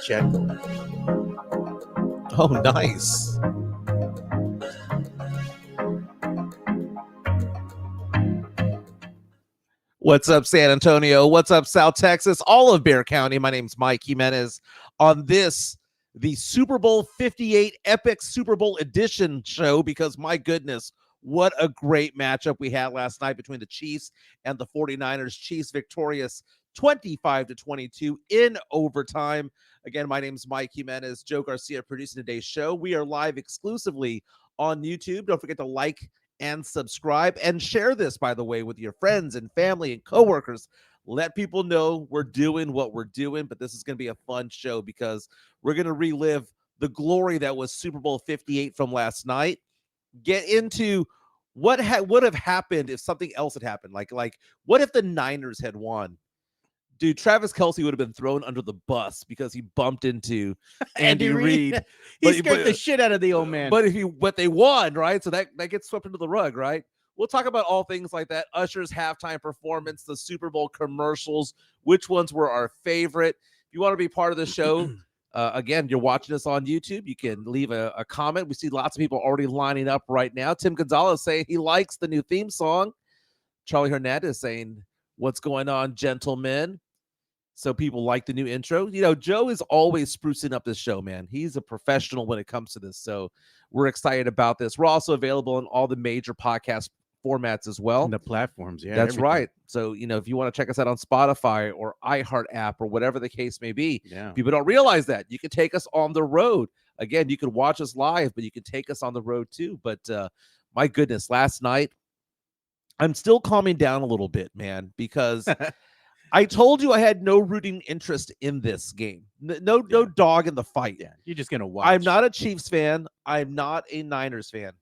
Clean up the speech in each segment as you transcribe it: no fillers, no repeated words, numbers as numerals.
Pacheco. Oh, nice. What's up, San Antonio? What's up, South Texas? All of Bexar County. My name's Mike Jimenez. On this, the Super Bowl 58 Epic Super Bowl Edition show, because my goodness, what a great matchup we had last night between the Chiefs and the 49ers. Chiefs victorious 25-22 in overtime. Again, my name's Mike Jimenez. Joe Garcia producing today's show. We are live exclusively on YouTube. Don't forget to like and subscribe and share this, by the way, with your friends and family and coworkers. Let people know we're doing what we're doing, but this is going to be a fun show because we're going to relive the glory that was Super Bowl 58 from last night. Get into what would have happened if something else had happened. Like what if the Niners had won? Dude, Travis Kelce would have been thrown under the bus because he bumped into Andy Reid. He scared the shit out of the old man. But they won, right? So that gets swept into the rug, right? We'll talk about all things like that. Usher's halftime performance, the Super Bowl commercials, which ones were our favorite. If you want to be part of the show, again, you're watching us on YouTube. You can leave a comment. We see lots of people already lining up right now. Tim Gonzalez saying he likes the new theme song. Charlie Hernandez saying, "What's going on, gentlemen?" So people like the new intro. You know, Joe is always sprucing up this show, man. He's a professional when it comes to this. So we're excited about this. We're also available on all the major podcast formats as well. And the platforms, yeah. That's right. So, you know, if you want to check us out on Spotify or iHeart app or whatever the case may be, people don't realize that. You can take us on the road. Again, you can watch us live, but you can take us on the road too. But my goodness, last night, I'm still calming down a little bit, man, because I told you I had no rooting interest in this game. No dog in the fight. Yeah, you're just going to watch. I'm not a Chiefs fan. I'm not a Niners fan.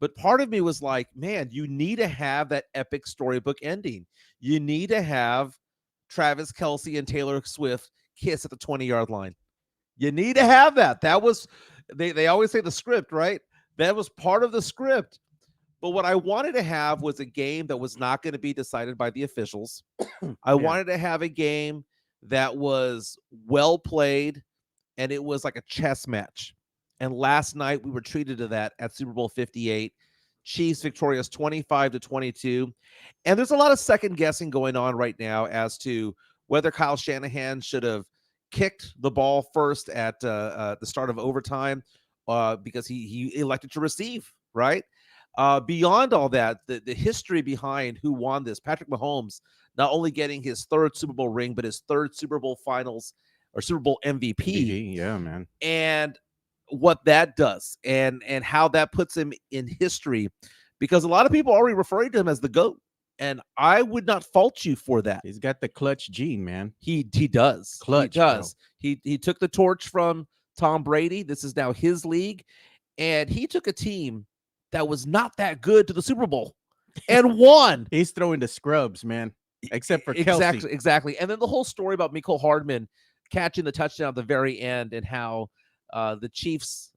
But part of me was like, man, you need to have that epic storybook ending. You need to have Travis Kelce and Taylor Swift kiss at the 20-yard line. You need to have that. That was, they always say the script, right? That was part of the script. But what I wanted to have was a game that was not going to be decided by the officials. I wanted to have a game that was well played, and it was like a chess match. And last night we were treated to that at Super Bowl 58. Chiefs victorious 25-22. And there's a lot of second guessing going on right now as to whether Kyle Shanahan should have kicked the ball first at the start of overtime because he elected to receive, right? Beyond all that, the history behind who won this, Patrick Mahomes not only getting his third Super Bowl ring, but his third Super Bowl finals or Super Bowl MVP. Yeah, man. And what that does and how that puts him in history, because a lot of people are already referring to him as the GOAT. And I would not fault you for that. He's got the clutch gene, man. He does. Clutch, he does. He took the torch from Tom Brady. This is now his league. And he took a team that was not that good to the Super Bowl and won. He's throwing the scrubs, man, except for Kelce. Exactly. And then the whole story about Mecole Hardman catching the touchdown at the very end and how the Chiefs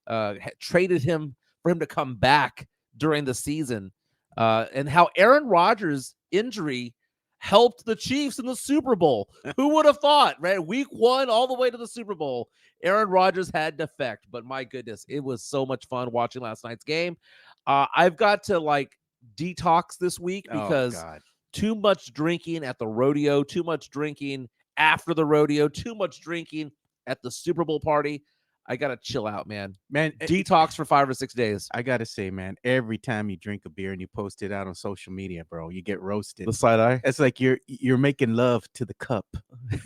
traded him for him to come back during the season and how Aaron Rodgers' injury helped the Chiefs in the Super Bowl. Who would have thought, right? Week 1 all the way to the Super Bowl, Aaron Rodgers had an effect. But my goodness, it was so much fun watching last night's game. I've got to detox this week because too much drinking at the rodeo, too much drinking after the rodeo, too much drinking at the Super Bowl party. I got to chill out, man. Detox for 5 or 6 days. I got to say, man, every time you drink a beer and you post it out on social media, bro, you get roasted. The side eye? It's like you're making love to the cup.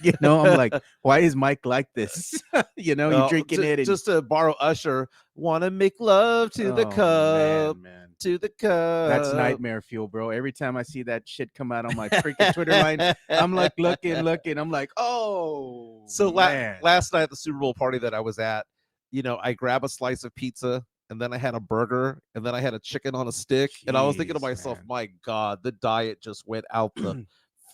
You know, I'm like, why is Mike like this? You're drinking it. Just to borrow Usher, want to make love to the cup. Man. To the cup. That's nightmare fuel, bro. Every time I see that shit come out on my freaking Twitter line, I'm like looking. I'm like, oh. So last night at the Super Bowl party that I was at, I grab a slice of pizza and then I had a burger and then I had a chicken on a stick. And I was thinking to myself, man. My God, the diet just went out the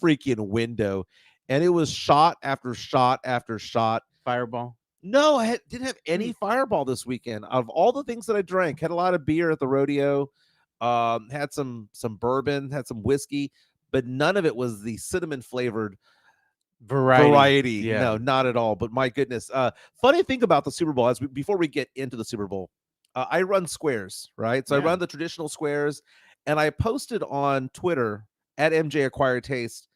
freaking window. And it was shot after shot after shot. Fireball? No, I didn't have any Fireball this weekend. Out of all the things that I drank, had a lot of beer at the rodeo, had some bourbon, had some whiskey, but none of it was the cinnamon flavored variety. Yeah. No, not at all. But my goodness. Funny thing about the Super Bowl, before we get into the Super Bowl, I run squares, right? So I Yeah. run the traditional squares, and I posted on Twitter at MJ Acquired Taste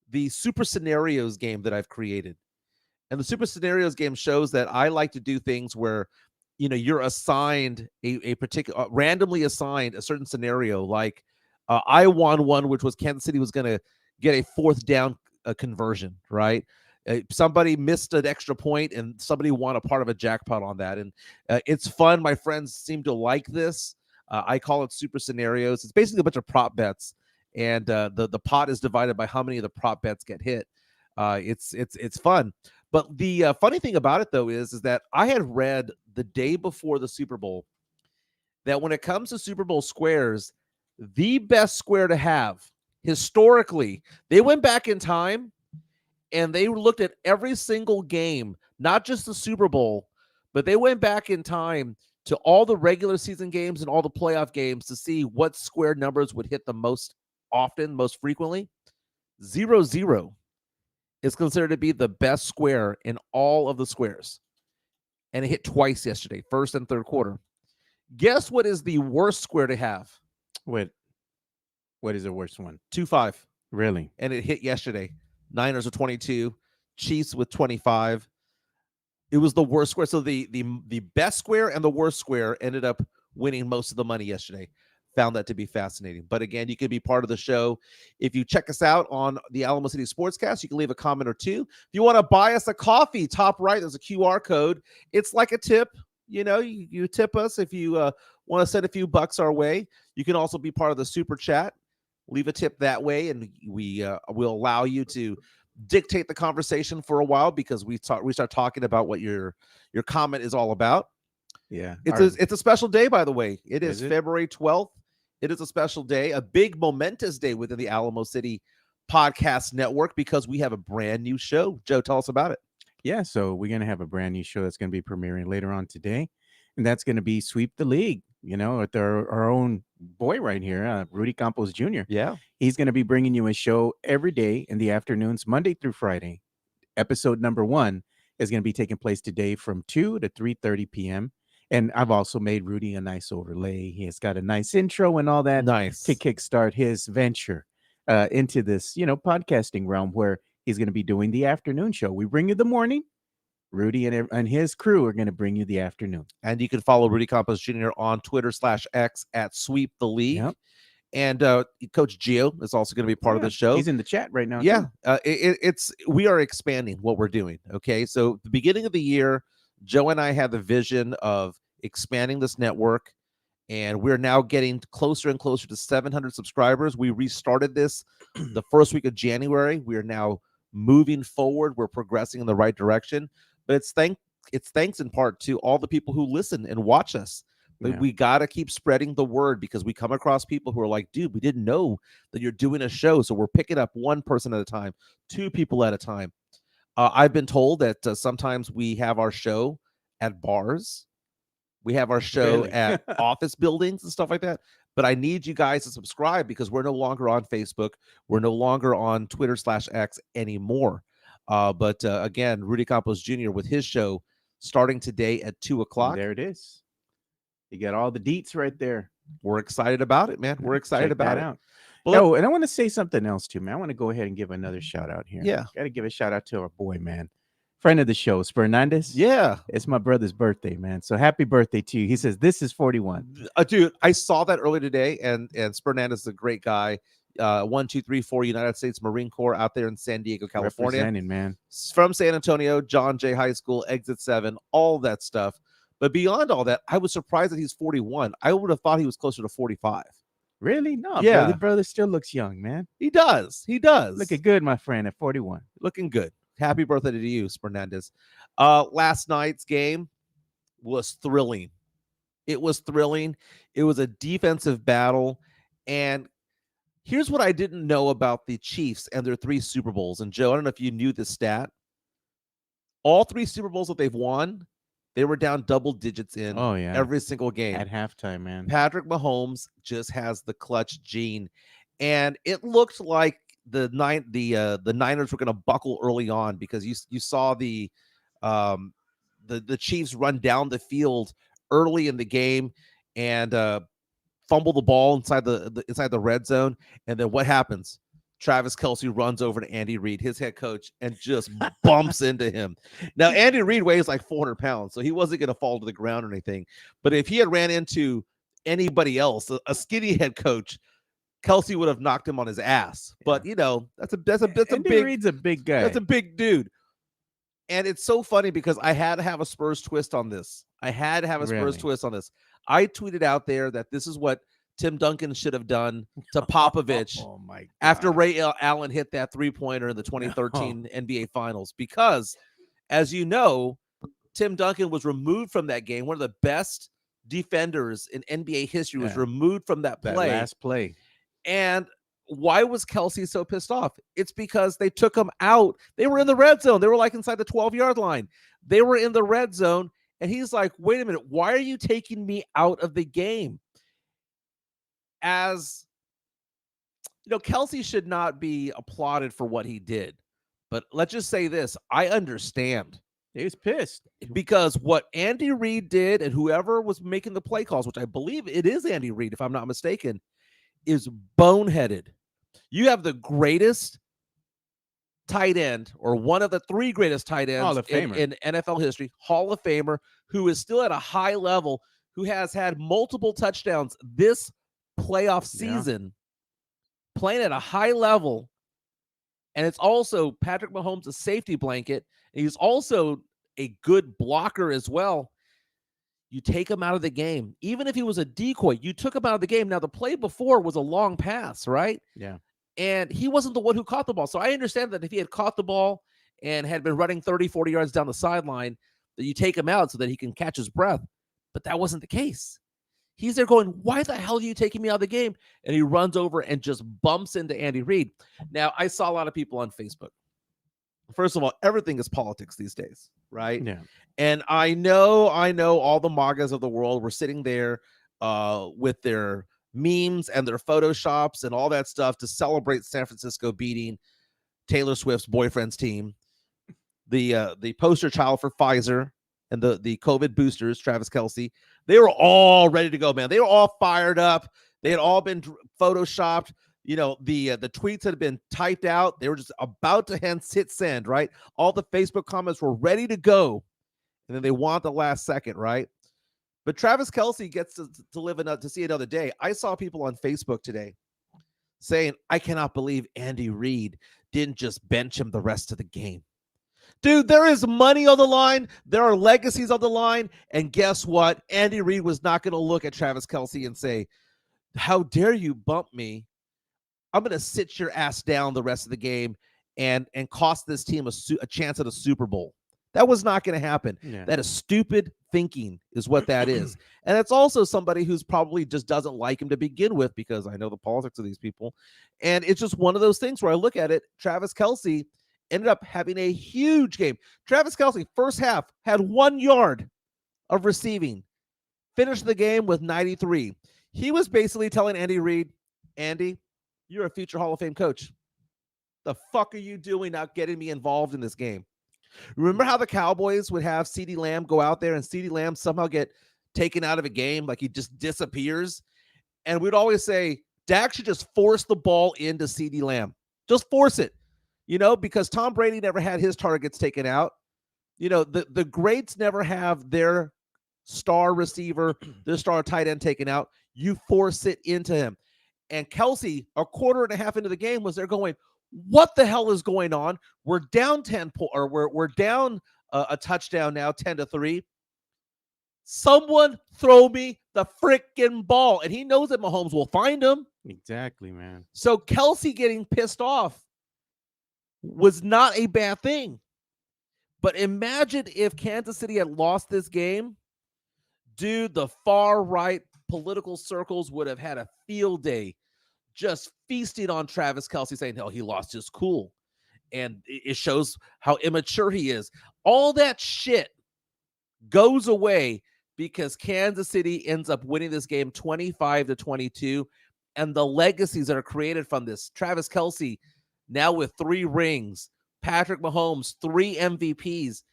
the Super Scenarios game that I've created. And the Super Scenarios game shows that I like to do things where, you're assigned a particular, randomly assigned a certain scenario. Like I won one, which was Kansas City was going to get a fourth down conversion, right? Somebody missed an extra point and somebody won a part of a jackpot on that. And it's fun. My friends seem to like this. I call it Super Scenarios. It's basically a bunch of prop bets. And the pot is divided by how many of the prop bets get hit. It's fun. But the funny thing about it, though, is that I had read the day before the Super Bowl that when it comes to Super Bowl squares, the best square to have historically, they went back in time and they looked at every single game, not just the Super Bowl, but they went back in time to all the regular season games and all the playoff games to see what square numbers would hit the most often, most frequently. 0-0 is considered to be the best square in all of the squares. And it hit twice yesterday, first and third quarter. Guess what is the worst square to have? What is the worst one? 2-5. Really? And it hit yesterday. Niners with 22, Chiefs with 25. It was the worst square. So the best square and the worst square ended up winning most of the money yesterday. Found that to be fascinating. But again, you can be part of the show. If you check us out on the Alamo City Sportscast, you can leave a comment or two. If you want to buy us a coffee, top right, there's a QR code. It's like a tip. You tip us if you want to send a few bucks our way. You can also be part of the super chat. Leave a tip that way, and we will allow you to dictate the conversation for a while because we start talking about what your comment is all about. Yeah. It's a special day, by the way. It is it? February 12th. It is a special day, a big momentous day within the Alamo City Podcast Network because we have a brand new show. Joe, tell us about it. Yeah, so we're going to have a brand new show that's going to be premiering later on today, and that's going to be Sweep the League, with our own boy right here, Rudy Campos Jr. Yeah. He's going to be bringing you a show every day in the afternoons, Monday through Friday. Episode number 1 is going to be taking place today from 2 to 3:30 p.m., and I've also made Rudy a nice overlay. He has got a nice intro and all that Nice. to kickstart his venture into this, podcasting realm where he's going to be doing the afternoon show. We bring you the morning. Rudy and his crew are going to bring you the afternoon. And you can follow Rudy Campos Jr. on Twitter/X at Sweep the League. Yep. And Coach Gio is also going to be part of the show. He's in the chat right now. Yeah. We are expanding what we're doing. Okay. So the beginning of the year, Joe and I had the vision of expanding this network, and we're now getting closer and closer to 700 subscribers. We restarted this the first week of January. We are now moving forward. We're progressing in the right direction, but it's thanks in part to all the people who listen and watch us. But we got to keep spreading the word because we come across people who are like, dude, we didn't know that you're doing a show. So we're picking up one person at a time, 2 people at a time. I've been told that sometimes we have our show at bars. We have our show at office buildings and stuff like that. But I need you guys to subscribe because we're no longer on Facebook. We're no longer on Twitter/X anymore. But again, Rudy Campos Jr. with his show starting today at 2:00. There it is. You got all the deets right there. We're excited about it, man. We're excited Check about that it. out. Well, And I want to say something else too, man. I want to go ahead and give another shout out here. Yeah. Got to give a shout out to our boy, man. Friend of the show, Spernandez. Yeah. It's my brother's birthday, man. So happy birthday to you. He says, this is 41. Dude, I saw that earlier today, and Spernandez is a great guy. 1234 United States Marine Corps out there in San Diego, California. Representing, man. From San Antonio, John Jay High School, Exit 7, all that stuff. But beyond all that, I was surprised that he's 41. I would have thought he was closer to 45. Really? No, Yeah. brother. Brother still looks young, man. He does. Looking good, my friend, at 41. Looking good. Happy birthday to you, Spernandez. Last night's game was thrilling. It was thrilling. It was a defensive battle. And here's what I didn't know about the Chiefs and their 3 Super Bowls. And Joe, I don't know if you knew this stat. All 3 Super Bowls that they've won, they were down double digits in every single game. At halftime, man. Patrick Mahomes just has the clutch gene. And it looked like the Niners were going to buckle early on because you saw um the Chiefs run down the field early in the game and fumble the ball inside the red zone, and then what happens? Travis Kelce runs over to Andy Reid, his head coach, and just bumps into him. Now, Andy Reid weighs like 400 pounds, so he wasn't going to fall to the ground or anything. But if he had ran into anybody else, a skinny head coach, Kelce would have knocked him on his ass. But that's a Andy big Reid's a big guy. that's a big dude. And it's so funny because I had to have a Spurs twist on this. I tweeted out there that this is what Tim Duncan should have done to Popovich Oh my God. after Ray Allen hit that three-pointer in the 2013 NBA Finals. Because, as you know, Tim Duncan was removed from that game. One of the best defenders in NBA history was removed from that last play. And why was Kelce so pissed off? It's because they took him out. They were in the red zone. They were like inside the 12-yard line. They were in the red zone. And he's like, wait a minute. Why are you taking me out of the game? As Kelce should not be applauded for what he did. But let's just say this. I understand. He was pissed. Because what Andy Reid did and whoever was making the play calls, which I believe it is Andy Reid, if I'm not mistaken, is boneheaded. You have the greatest tight end, or one of the three greatest tight ends in NFL history, Hall of Famer, who is still at a high level, who has had multiple touchdowns this playoff season, playing at a high level. And it's also Patrick Mahomes, a safety blanket. And he's also a good blocker as well. You take him out of the game. Even if he was a decoy, you took him out of the game. Now, the play before was a long pass, right? Yeah. And he wasn't the one who caught the ball. So I understand that if he had caught the ball and had been running 30, 40 yards down the sideline, that you take him out so that he can catch his breath. But that wasn't the case. He's there going, why the hell are you taking me out of the game? And he runs over and just bumps into Andy Reid. Now, I saw a lot of people on Facebook. First of all, everything is politics these days, right? Yeah. And I know all the MAGAs of the world were sitting there with their memes and their photoshops and all that stuff to celebrate San Francisco beating Taylor Swift's boyfriend's team. The poster child for Pfizer and the COVID boosters, Travis Kelce, they were all ready to go, man. They were all fired up. They had all been photoshopped. The tweets had been typed out. They were just about to hit send, right? All the Facebook comments were ready to go. And then they want the last second, right? But Travis Kelce gets to live to see another day. I saw people on Facebook today saying, I cannot believe Andy Reid didn't just bench him the rest of the game. Dude, there is money on the line. There are legacies on the line. And guess what? Andy Reid was not going to look at Travis Kelce and say, how dare you bump me? I'm going to sit your ass down the rest of the game and cost this team a chance at a Super Bowl. That was not going to happen. Yeah. That is stupid thinking is what that is. And it's also somebody who's probably just doesn't like him to begin with, because I know the politics of these people. And it's just one of those things where I look at it. Travis Kelce ended up having a huge game. Travis Kelce, first half, had 1 yard of receiving. Finished the game with 93. He was basically telling Andy Reid, Andy, you're a future Hall of Fame coach. The fuck are you doing not getting me involved in this game? Remember how the Cowboys would have CeeDee Lamb go out there and CeeDee Lamb somehow get taken out of a game, like he just disappears? And we'd always say, Dak should just force the ball into CeeDee Lamb. Just force it, because Tom Brady never had his targets taken out. The greats never have their star receiver, their star tight end taken out. You force it into him. And Kelce, a quarter and a half into the game, was there going, what the hell is going on? We're down 10 or we're down a touchdown now, 10-3. Someone throw me the freaking ball. And he knows that Mahomes will find him. Exactly, man. So Kelce getting pissed off was not a bad thing. But imagine if Kansas City had lost this game. Dude, the far right political circles would have had a field day just feasting on Travis Kelce, saying, "Hell, he lost his cool." And it shows how immature he is. All that shit goes away because Kansas City ends up winning this game 25-22. And the legacies that are created from this, Travis Kelce now with 3 rings, Patrick Mahomes, 3 MVPs.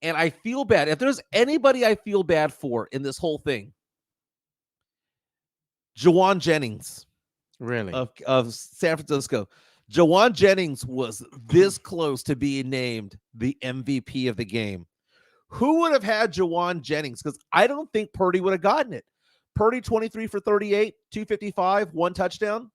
And I feel bad. If there's anybody I feel bad for in this whole thing, Jawan Jennings Really? of San Francisco. Jawan Jennings was this close to being named the MVP of the game. Who would have had Jawan Jennings? Because I don't think Purdy would have gotten it. Purdy, 23 for 38, 255, 1 touchdown,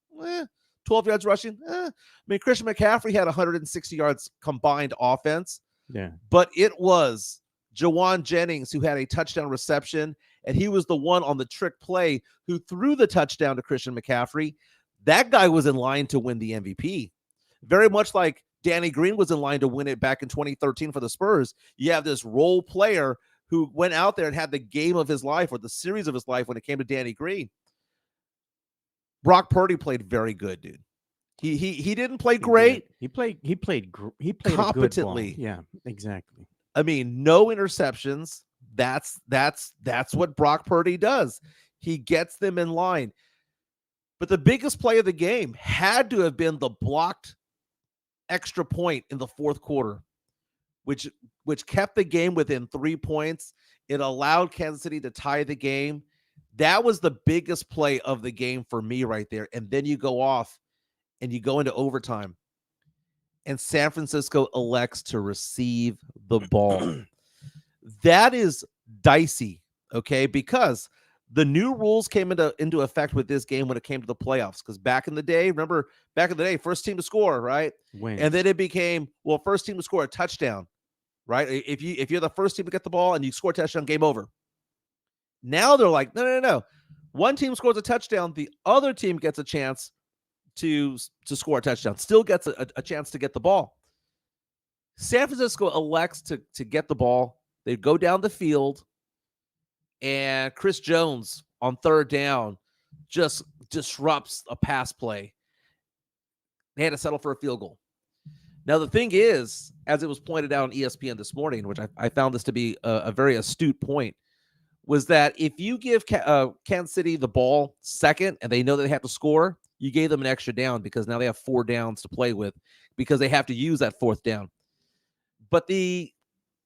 12 yards rushing. I mean, Christian McCaffrey had 160 yards combined offense. Yeah. But it was Jawan Jennings who had a touchdown reception, and he was the one on the trick play who threw the touchdown to Christian McCaffrey. That guy was in line to win the MVP. Very much like Danny Green was in line to win it back in 2013 for the Spurs. You have this role player who went out there and had the game of his life or the series of his life when it came to Danny Green. Brock Purdy played very good, dude. He didn't play great. He played competently. A good ball. Yeah, exactly. I mean, no interceptions. That's what Brock Purdy does. He gets them in line. But the biggest play of the game had to have been the blocked extra point in the fourth quarter, which kept the game within 3 points. It allowed Kansas City to tie the game. That was the biggest play of the game for me right there. And then you go off and you go into overtime, and San Francisco elects to receive the ball. That is dicey, okay? Because the new rules came into effect with this game when it came to the playoffs. Because back in the day, first team to score, right? Wins. And then it became, well, first team to score a touchdown, right? If you're the first team to get the ball and you score a touchdown, game over. Now they're like, no. One team scores a touchdown, the other team gets a chance to score a touchdown, still gets a chance to get the ball. San Francisco elects to get the ball. They go down the field, and Chris Jones on third down just disrupts a pass play. They had to settle for a field goal. Now, the thing is, as it was pointed out on ESPN this morning, which I found this to be a very astute point, was that if you give Kansas City the ball second and they know that they have to score, you gave them an extra down because now they have 4 downs to play with because they have to use that 4th down. But the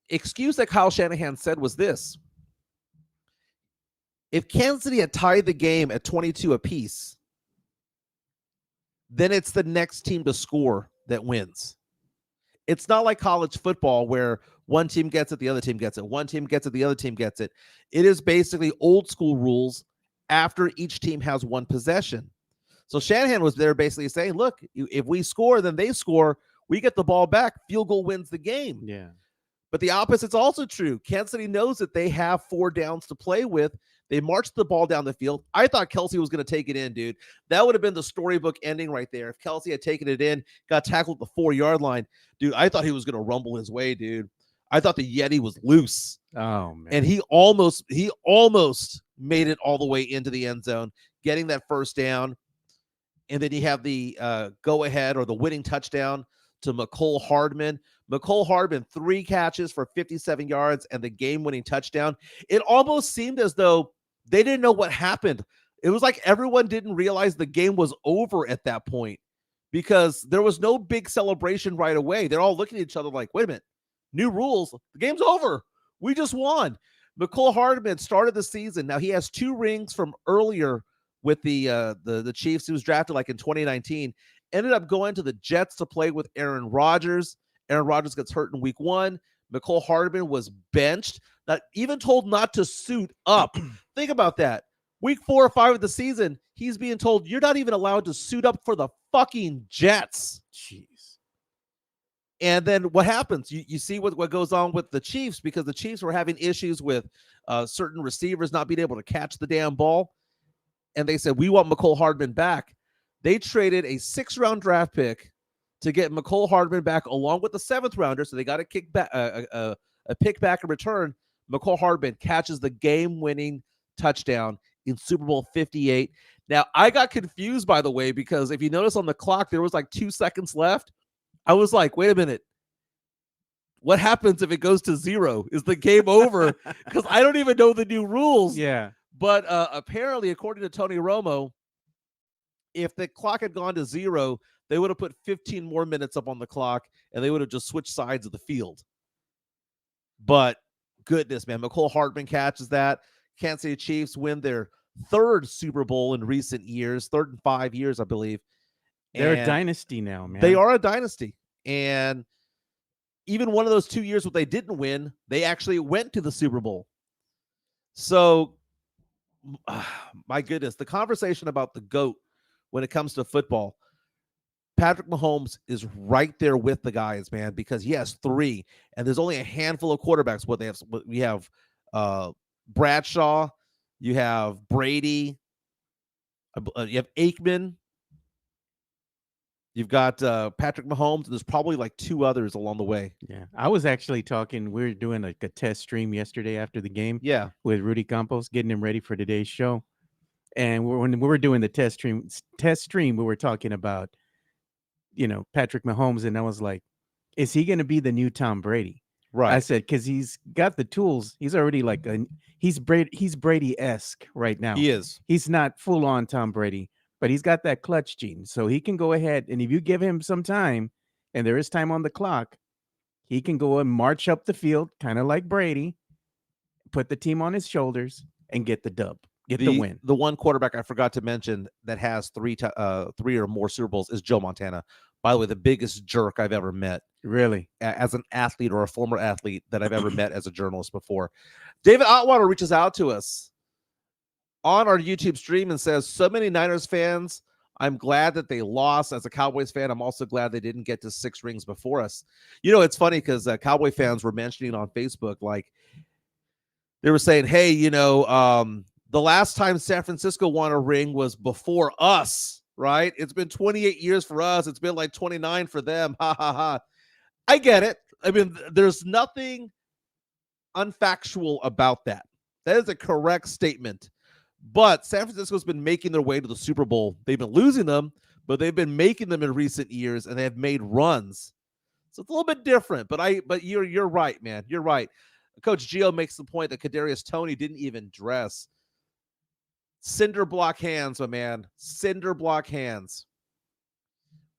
excuse that Kyle Shanahan said was this: if Kansas City had tied the game at 22 apiece, then it's the next team to score that wins. It's not like college football where one team gets it, the other team gets it. One team gets it, the other team gets it. It is basically old school rules after each team has 1 possession. So Shanahan was there basically saying, look, if we score, then they score. We get the ball back. Field goal wins the game. Yeah. But the opposite's also true. Kansas City knows that they have 4 downs to play with. They marched the ball down the field. I thought Kelce was going to take it in, dude. That would have been the storybook ending right there. If Kelce had taken it in, got tackled at the 4-yard line, dude, I thought he was going to rumble his way, dude. I thought the Yeti was loose. Oh, man. And he almost made it all the way into the end zone, getting that first down. And then you have the go-ahead or the winning touchdown to McCole Hardman. McCole Hardman, 3 catches for 57 yards and the game-winning touchdown. It almost seemed as though they didn't know what happened. It was like everyone didn't realize the game was over at that point because there was no big celebration right away. They're all looking at each other like, wait a minute, new rules. The game's over. We just won. McCole Hardman started the season. Now he has 2 rings from earlier with the Chiefs. He was drafted like in 2019. Ended up going to the Jets to play with Aaron Rodgers. Aaron Rodgers gets hurt in week 1. McCole Hardman was benched, not even told not to suit up. Think about that. Week 4 or 5 of the season, he's being told you're not even allowed to suit up for the fucking Jets. Jeez. And then what happens? You see what goes on with the Chiefs because the Chiefs were having issues with certain receivers not being able to catch the damn ball. And they said, we want McCole Hardman back. They traded a 6th-round draft pick to get McCole Hardman back along with the 7th rounder. So they got a pick back in return. McCole Hardman catches the game-winning touchdown in Super Bowl 58. Now, I got confused, by the way, because if you notice on the clock, there was like 2 seconds left. I was like, wait a minute. What happens if it goes to 0? Is the game over? Because I don't even know the new rules. Yeah. But apparently, according to Tony Romo, if the clock had gone to 0, they would have put 15 more minutes up on the clock, and they would have just switched sides of the field. But goodness, man, McCole Hardman catches that. Kansas City Chiefs win their third Super Bowl in recent years, third in 5 years, I believe. They're a And dynasty now, man. they are a dynasty. And even one of those 2 years where they didn't win, they actually went to the Super Bowl. So, my goodness, the conversation about the GOAT when it comes to football, Patrick Mahomes is right there with the guys, man, because he has 3, and there's only a handful of quarterbacks. We have Bradshaw, you have Brady, you have Aikman, you've got Patrick Mahomes, and there's probably like 2 others along the way. Yeah, I was actually talking. We were doing like a test stream yesterday after the game. Yeah, with Rudy Campos, getting him ready for today's show. And when we were doing the test stream, we were talking about, Patrick Mahomes, and I was like, is he going to be the new Tom Brady? right. I said, because he's got the tools. He's already like he's Brady-esque right now. He is. He's not full on Tom Brady, but he's got that clutch gene, so he can go ahead, and if you give him some time, and there is time on the clock, he can go and march up the field, kind of like Brady, put the team on his shoulders, and get the dub, get the win. The one quarterback I forgot to mention that has 3 or more Super Bowls is Joe Montana. By the way, the biggest jerk I've ever met. Really? As an athlete or a former athlete that I've ever met as a journalist before. David Otwater reaches out to us on our YouTube stream and says, so many Niners fans, I'm glad that they lost. As a Cowboys fan, I'm also glad they didn't get to 6 rings before us. It's funny because Cowboy fans were mentioning on Facebook, like, they were saying, hey, the last time San Francisco won a ring was before us, right? It's been 28 years for us. It's been like 29 for them. Ha, ha, ha. I get it. I mean, there's nothing unfactual about that. That is a correct statement. But San Francisco's been making their way to the Super Bowl. They've been losing them, but they've been making them in recent years, and they have made runs. So it's a little bit different. But you're right, man. You're right. Coach Gio makes the point that Kadarius Toney didn't even dress. Cinder block hands, my man. Cinder block hands.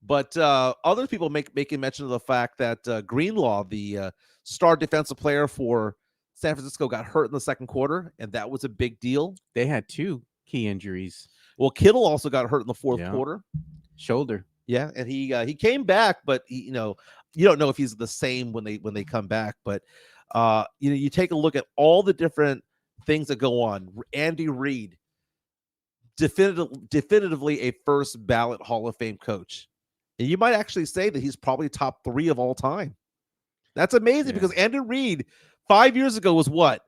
But other people making mention of the fact that Greenlaw, the star defensive player for San Francisco, got hurt in the second quarter, and that was a big deal. They had 2 key injuries. Well, Kittle also got hurt in the fourth quarter. Shoulder. Yeah, and he came back, but you don't know if he's the same when they come back. But you take a look at all the different things that go on. Andy Reid, definitively a first ballot Hall of Fame coach. And you might actually say that he's probably top 3 of all time. That's amazing because Andy Reid 5 years ago was what?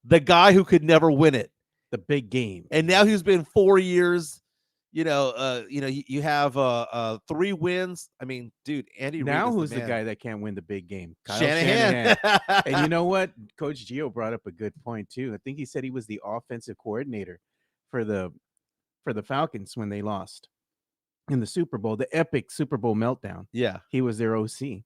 The guy who could never win it. The big game. And now he's been 4 years. You have 3 wins. I mean, dude, Andy Reid. Now who's the guy that can't win the big game? Kyle Shanahan. And you know what? Coach Gio brought up a good point too. I think he said he was the offensive coordinator for the Falcons when they lost in the Super Bowl, the epic Super Bowl meltdown. Yeah. He was their OC.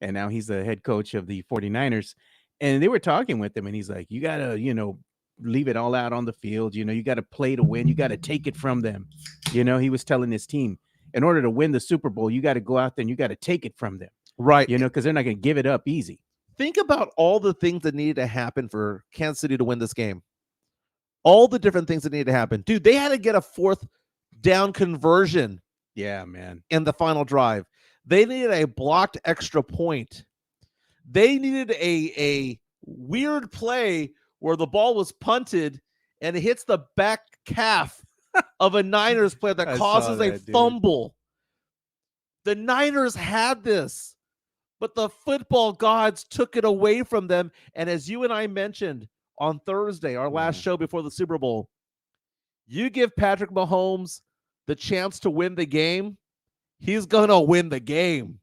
And now he's the head coach of the 49ers. And they were talking with him, and he's like, you got to, leave it all out on the field. You got to play to win. You got to take it from them. He was telling his team, in order to win the Super Bowl, you got to go out there and you got to take it from them. Right. Because they're not going to give it up easy. Think about all the things that needed to happen for Kansas City to win this game. All the different things that needed to happen. Dude, they had to get a 4th down conversion. Yeah, man. In the final drive. They needed a blocked extra point. They needed a weird play where the ball was punted and it hits the back calf of a Niners player that causes a fumble. The Niners had this, but the football gods took it away from them. And as you and I mentioned on Thursday, our last show before the Super Bowl, you give Patrick Mahomes the chance to win the game, he's going to win the game.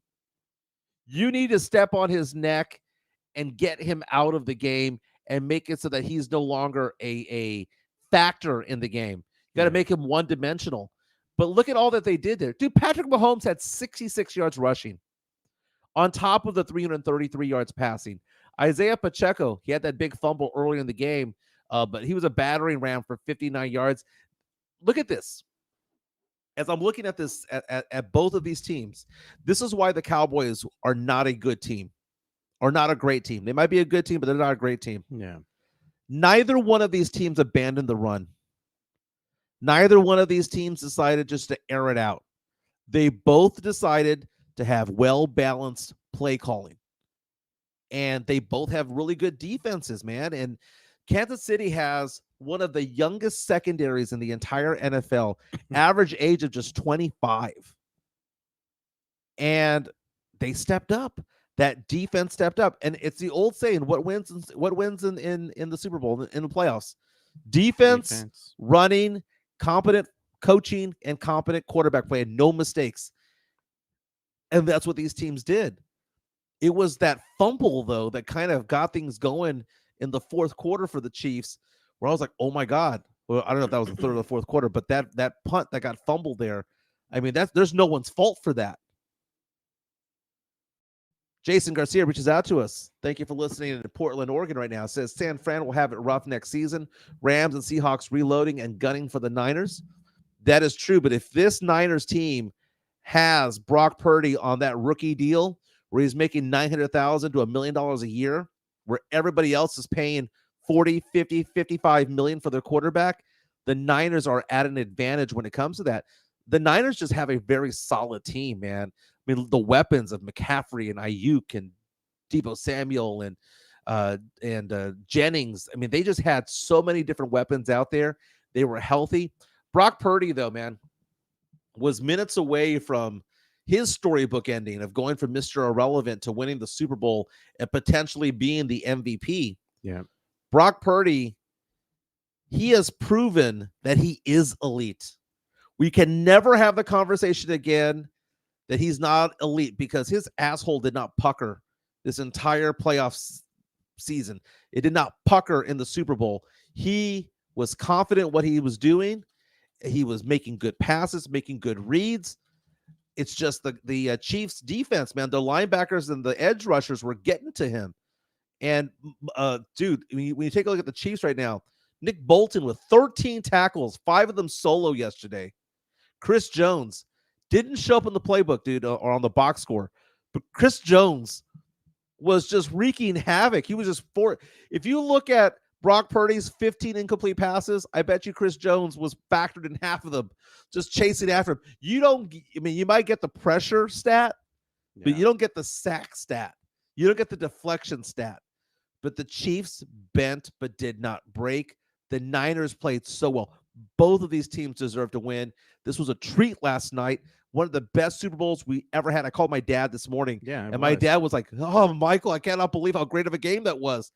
You need to step on his neck and get him out of the game and make it so that he's no longer a factor in the game. You got to make him one-dimensional. But look at all that they did there. Dude, Patrick Mahomes had 66 yards rushing on top of the 333 yards passing. Isaiah Pacheco, he had that big fumble early in the game, but he was a battering ram for 59 yards. Look at this. as I'm looking at this at both of these teams, this is why the Cowboys are not a good team or not a great team. They might be a good team, but they're not a great team. Yeah. Neither one of these teams abandoned the run. Neither one of these teams decided just to air it out. They both decided to have well-balanced play calling. And they both have really good defenses, man. And Kansas City has one of the youngest secondaries in the entire NFL, average age of just 25. And they stepped up. That defense stepped up. And it's the old saying, what wins in the Super Bowl, in the playoffs? Defense, running, competent coaching, and competent quarterback play, and no mistakes. And that's what these teams did. It was that fumble, though, that kind of got things going in the fourth quarter for the Chiefs, where I was like, oh, my God. Well, I don't know if that was the third or the fourth quarter, but that punt that got fumbled there, I mean, there's no one's fault for that. Jason Garcia reaches out to us. Thank you for listening in Portland, Oregon right now. It says San Fran will have it rough next season. Rams and Seahawks reloading and gunning for the Niners. That is true, but if this Niners team has Brock Purdy on that rookie deal where he's making $900,000 to $1 million a year, where everybody else is paying 40, 50, 55 million for their quarterback, the Niners are at an advantage when it comes to that. The Niners just have a very solid team, man. I mean, the weapons of McCaffrey and Ayuk and Deebo Samuel and Jennings. I mean, they just had so many different weapons out there. They were healthy. Brock Purdy, though, man, was minutes away from his storybook ending of going from Mr. Irrelevant to winning the Super Bowl and potentially being the MVP. Yeah. Brock Purdy, he has proven that he is elite. We can never have the conversation again that he's not elite because his asshole did not pucker this entire playoff season. It did not pucker in the Super Bowl. He was confident what he was doing. He was making good passes, making good reads. It's just the Chiefs defense, man. The linebackers and the edge rushers were getting to him. And, dude, when you take a look at the Chiefs right now, Nick Bolton with 13 tackles, 5 of them solo yesterday. Chris Jones didn't show up in the playbook, dude, or on the box score. But Chris Jones was just wreaking havoc. He was just if you look at Brock Purdy's 15 incomplete passes, I bet you Chris Jones was factored in half of them, just chasing after him. You might get the pressure stat, but you don't get the sack stat. You don't get the deflection stat. But the Chiefs bent but did not break. The Niners played so well. Both of these teams deserve to win. This was a treat last night. One of the best Super Bowls we ever had. I called my dad this morning, and my dad was like, "Oh, Michael, I cannot believe how great of a game that was."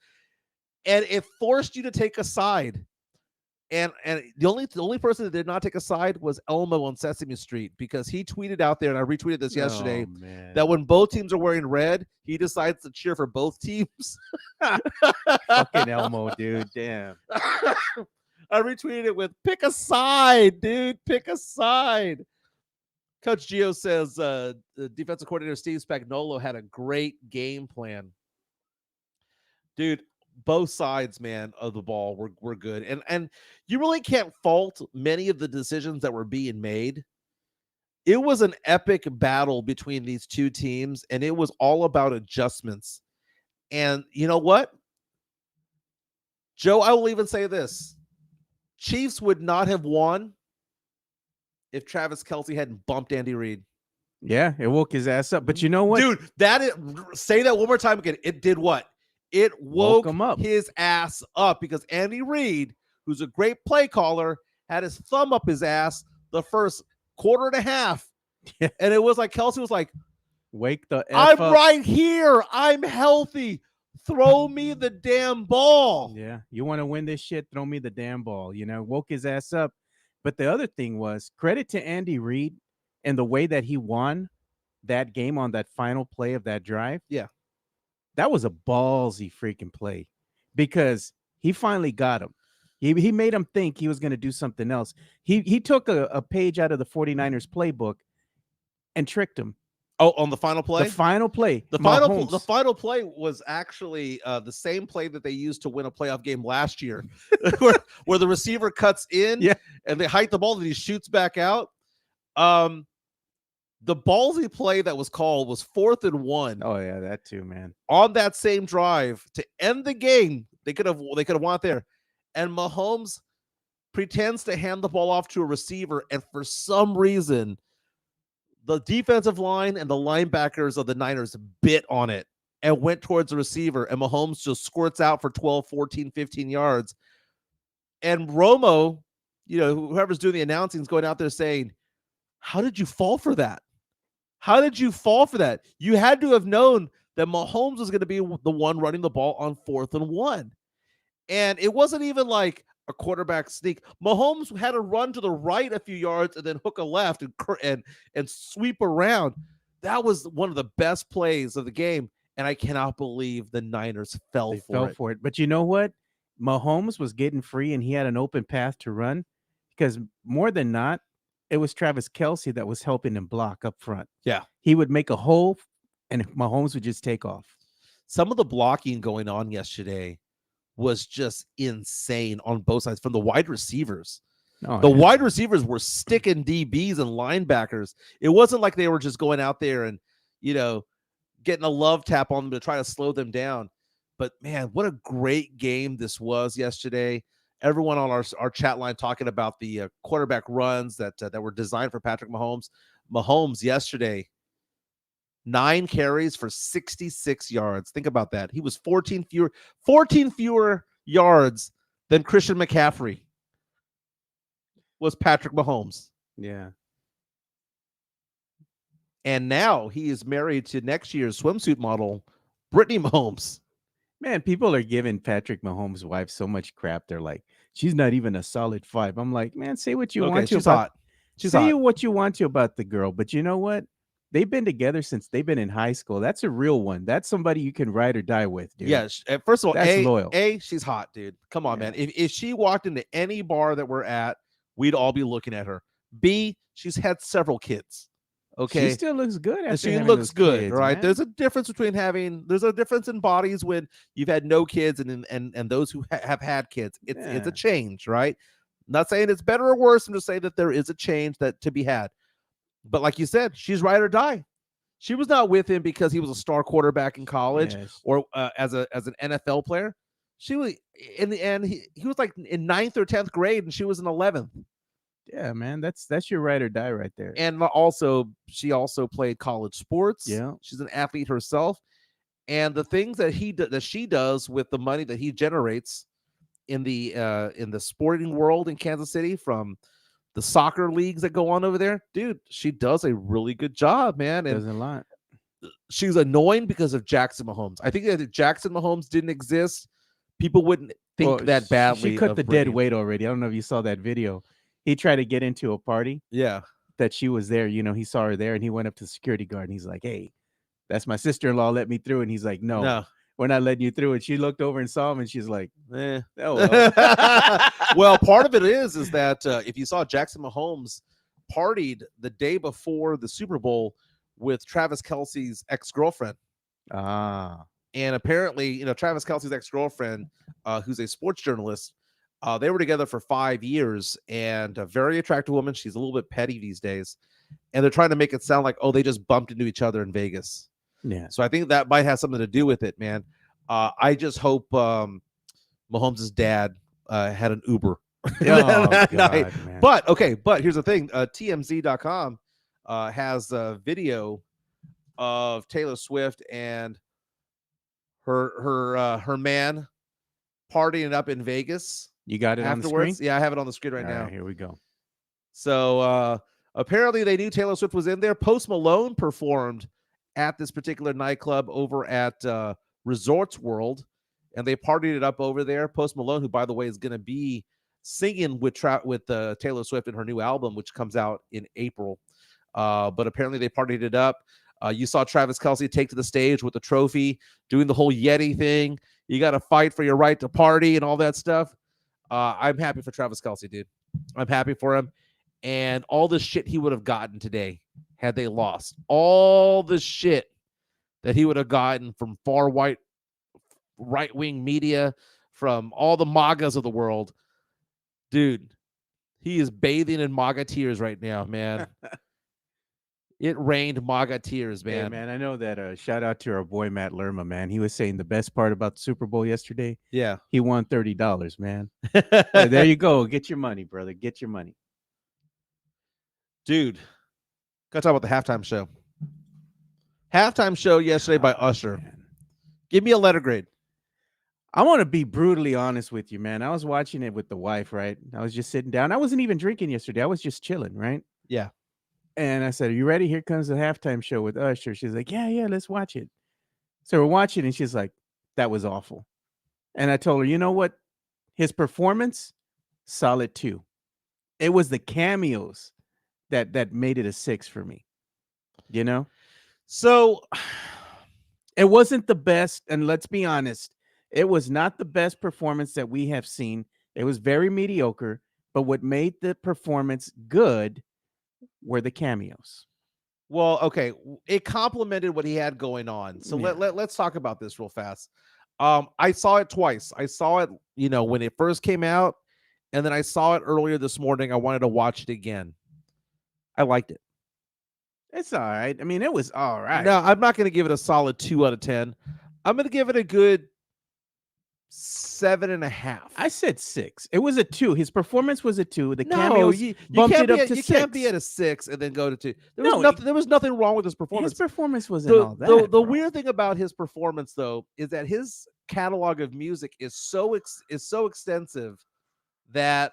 And it forced you to take a side. And the only person that did not take a side was Elmo on Sesame Street, because he tweeted out there, and I retweeted this yesterday, that when both teams are wearing red, he decides to cheer for both teams. Fucking Elmo, dude. Damn. I retweeted it with, pick a side, dude. Pick a side. Coach Gio says the defensive coordinator Steve Spagnuolo had a great game plan. Dude, both sides, man, of the ball were good. And you really can't fault many of the decisions that were being made. It was an epic battle between these two teams, and it was all about adjustments. And you know what? Joe, I will even say this. Chiefs would not have won if Travis Kelce hadn't bumped Andy Reid. Yeah, it woke his ass up. But you know what? Dude, say that one more time again. It did what? It woke him up. His ass up, because Andy Reid, who's a great play caller, had his thumb up his ass the first quarter and a half. Yeah. And it was like Kelce was like, wake the F I'm up. right here. I'm healthy. Throw me the damn ball. Yeah. You want to win this shit? Throw me the damn ball. Woke his ass up. But the other thing was, credit to Andy Reid and the way that he won that game on that final play of that drive. Yeah. That was a ballsy freaking play, because he finally got him. He made him think he was going to do something else. He took a page out of the 49ers playbook and tricked him. Oh, on the final play? The final play. The final play was actually the same play that they used to win a playoff game last year, where the receiver cuts in, and they hike the ball and he shoots back out. Um, the ballsy play that was called was 4th and 1 Oh yeah, that too, man. on that same drive to end the game. They could have won it there, and Mahomes pretends to hand the ball off to a receiver, and for some reason, the defensive line and the linebackers of the Niners bit on it and went towards the receiver, and Mahomes just squirts out for 12, 14, 15 yards. And Romo, whoever's doing the announcing is going out there saying, how did you fall for that? How did you fall for that? You had to have known that Mahomes was going to be the one running the ball on 4th and 1. And it wasn't even like a quarterback sneak. Mahomes had to run to the right a few yards and then hook a left and sweep around. That was one of the best plays of the game. And I cannot believe the Niners fell for it. But you know what? Mahomes was getting free and he had an open path to run because more than not, it was Travis Kelce that was helping him block up front. Yeah. He would make a hole and Mahomes would just take off. Some of the blocking going on yesterday was just insane on both sides from the wide receivers. Oh, the yeah. wide receivers were sticking DBs and linebackers. It wasn't like they were just going out there and, getting a love tap on them to try to slow them down. But man, what a great game this was yesterday. Everyone on our chat line talking about the quarterback runs that were designed for Patrick Mahomes. Mahomes yesterday, 9 carries for 66 yards. Think about that. He was 14 fewer yards than Christian McCaffrey was Patrick Mahomes. Yeah. And now he is married to next year's swimsuit model, Brittany Mahomes. Man, people are giving Patrick Mahomes' wife so much crap. They're like, she's not even a solid 5. I'm like, man, say what you want to she's about hot. She's say hot. what you want to about the girl, but you know what? They've been together since they've been in high school. That's a real one. That's somebody you can ride or die with, dude. Yeah. First of all, That's loyal. She's hot, dude. Come on, Yeah. man. If she walked into any bar that we're at, we'd all be looking at her. B, she's had several kids. Okay. She still looks good. And she looks good, right? Man. There's a difference in bodies when you've had no kids and those who have had kids. It's a change, right? Not saying it's better or worse. I'm just saying that there is a change that to be had. But like you said, she's ride or die. She was not with him because he was a star quarterback in college or as an NFL player. She was in the end. He was like in 9th or 10th grade, and she was in 11th. Yeah, man, that's your ride or die right there. And she also played college sports. Yeah, she's an athlete herself, and the things that she does with the money that he generates in the sporting world in Kansas City from the soccer leagues that go on over there, dude, she does a really good job, man. And does a lot. She's annoying because of Jackson Mahomes. I think that if Jackson Mahomes didn't exist, people wouldn't think that badly. She cut the dead weight already. I don't know if you saw that video. He tried to get into a party. Yeah. That she was there. He saw her there and he went up to the security guard and he's like, hey, that's my sister-in-law. Let me through. And he's like, no, we're not letting you through. And she looked over and saw him and she's like, oh, well. Well, part of it is that if you saw Jackson Mahomes partied the day before the Super Bowl with Travis Kelce's ex-girlfriend. And apparently, Travis Kelce's ex-girlfriend, who's a sports journalist, they were together for 5 years, and a very attractive woman. She's a little bit petty these days, and they're trying to make it sound like, oh, they just bumped into each other in Vegas. Yeah. So I think that might have something to do with it, man. I just hope Mahomes' dad had an Uber that night. Man. But here's the thing: TMZ.com has a video of Taylor Swift and her man partying it up in Vegas. You got it afterwards? On the screen? Yeah, I have it on the screen right now. Right, here we go. So apparently they knew Taylor Swift was in there. Post Malone performed at this particular nightclub over at Resorts World, and they partied it up over there. Post Malone, who by the way is going to be singing with Taylor Swift in her new album, which comes out in April. But apparently they partied it up. You saw Travis Kelce take to the stage with the trophy, doing the whole Yeti thing. You got to fight for your right to party and all that stuff. I'm happy for Travis Kelce, dude. I'm happy for him. And all the shit he would have gotten today had they lost. All the shit that he would have gotten from far right-wing media, from all the MAGAs of the world. Dude, He is bathing in MAGA tears right now, man. It rained MAGA tears, Hey man. man, I know that shout out to our boy Matt Lerma, man. He was saying the best part about the Super Bowl yesterday, Yeah. he won $30, man. There you go. Get your money, brother. Get your money. Dude, gotta talk about the halftime show. Halftime show yesterday by God, Usher. man. Give me a letter grade. I want to be brutally honest with you, man. I was watching it with the wife, right? I was just sitting down. I wasn't even drinking yesterday. I was just chilling, right? Yeah. And I said, "Are you ready? Here comes the halftime show with Usher." She's like, "Yeah, yeah, let's watch it." So we're watching, and she's like, "That was awful." And I told her, "You know what? His performance, solid 2. It was the cameos that made it a 6 for me. You know, So it wasn't the best, and let's be honest, it was not the best performance that we have seen. It was very mediocre. But what made the performance good were the cameos. well, okay, it complemented what he had going on. So Yeah. let's talk about this real fast. I saw it twice. I saw it, when it first came out, and then I saw it earlier this morning. I wanted to watch it again. I liked it. It's all right. I mean, it was all right. No, I'm not going to give it a solid 2 out of 10. I'm going to give it a good 7.5. I said 6. It was a 2. His performance was a 2. The No, cameos you bumped can't it be up to you 6. can't be at a 6 and then go to 2. No, There was nothing wrong with his His performance. performance wasn't The all that. the bro. weird thing about his performance though is that his catalog of music is so extensive that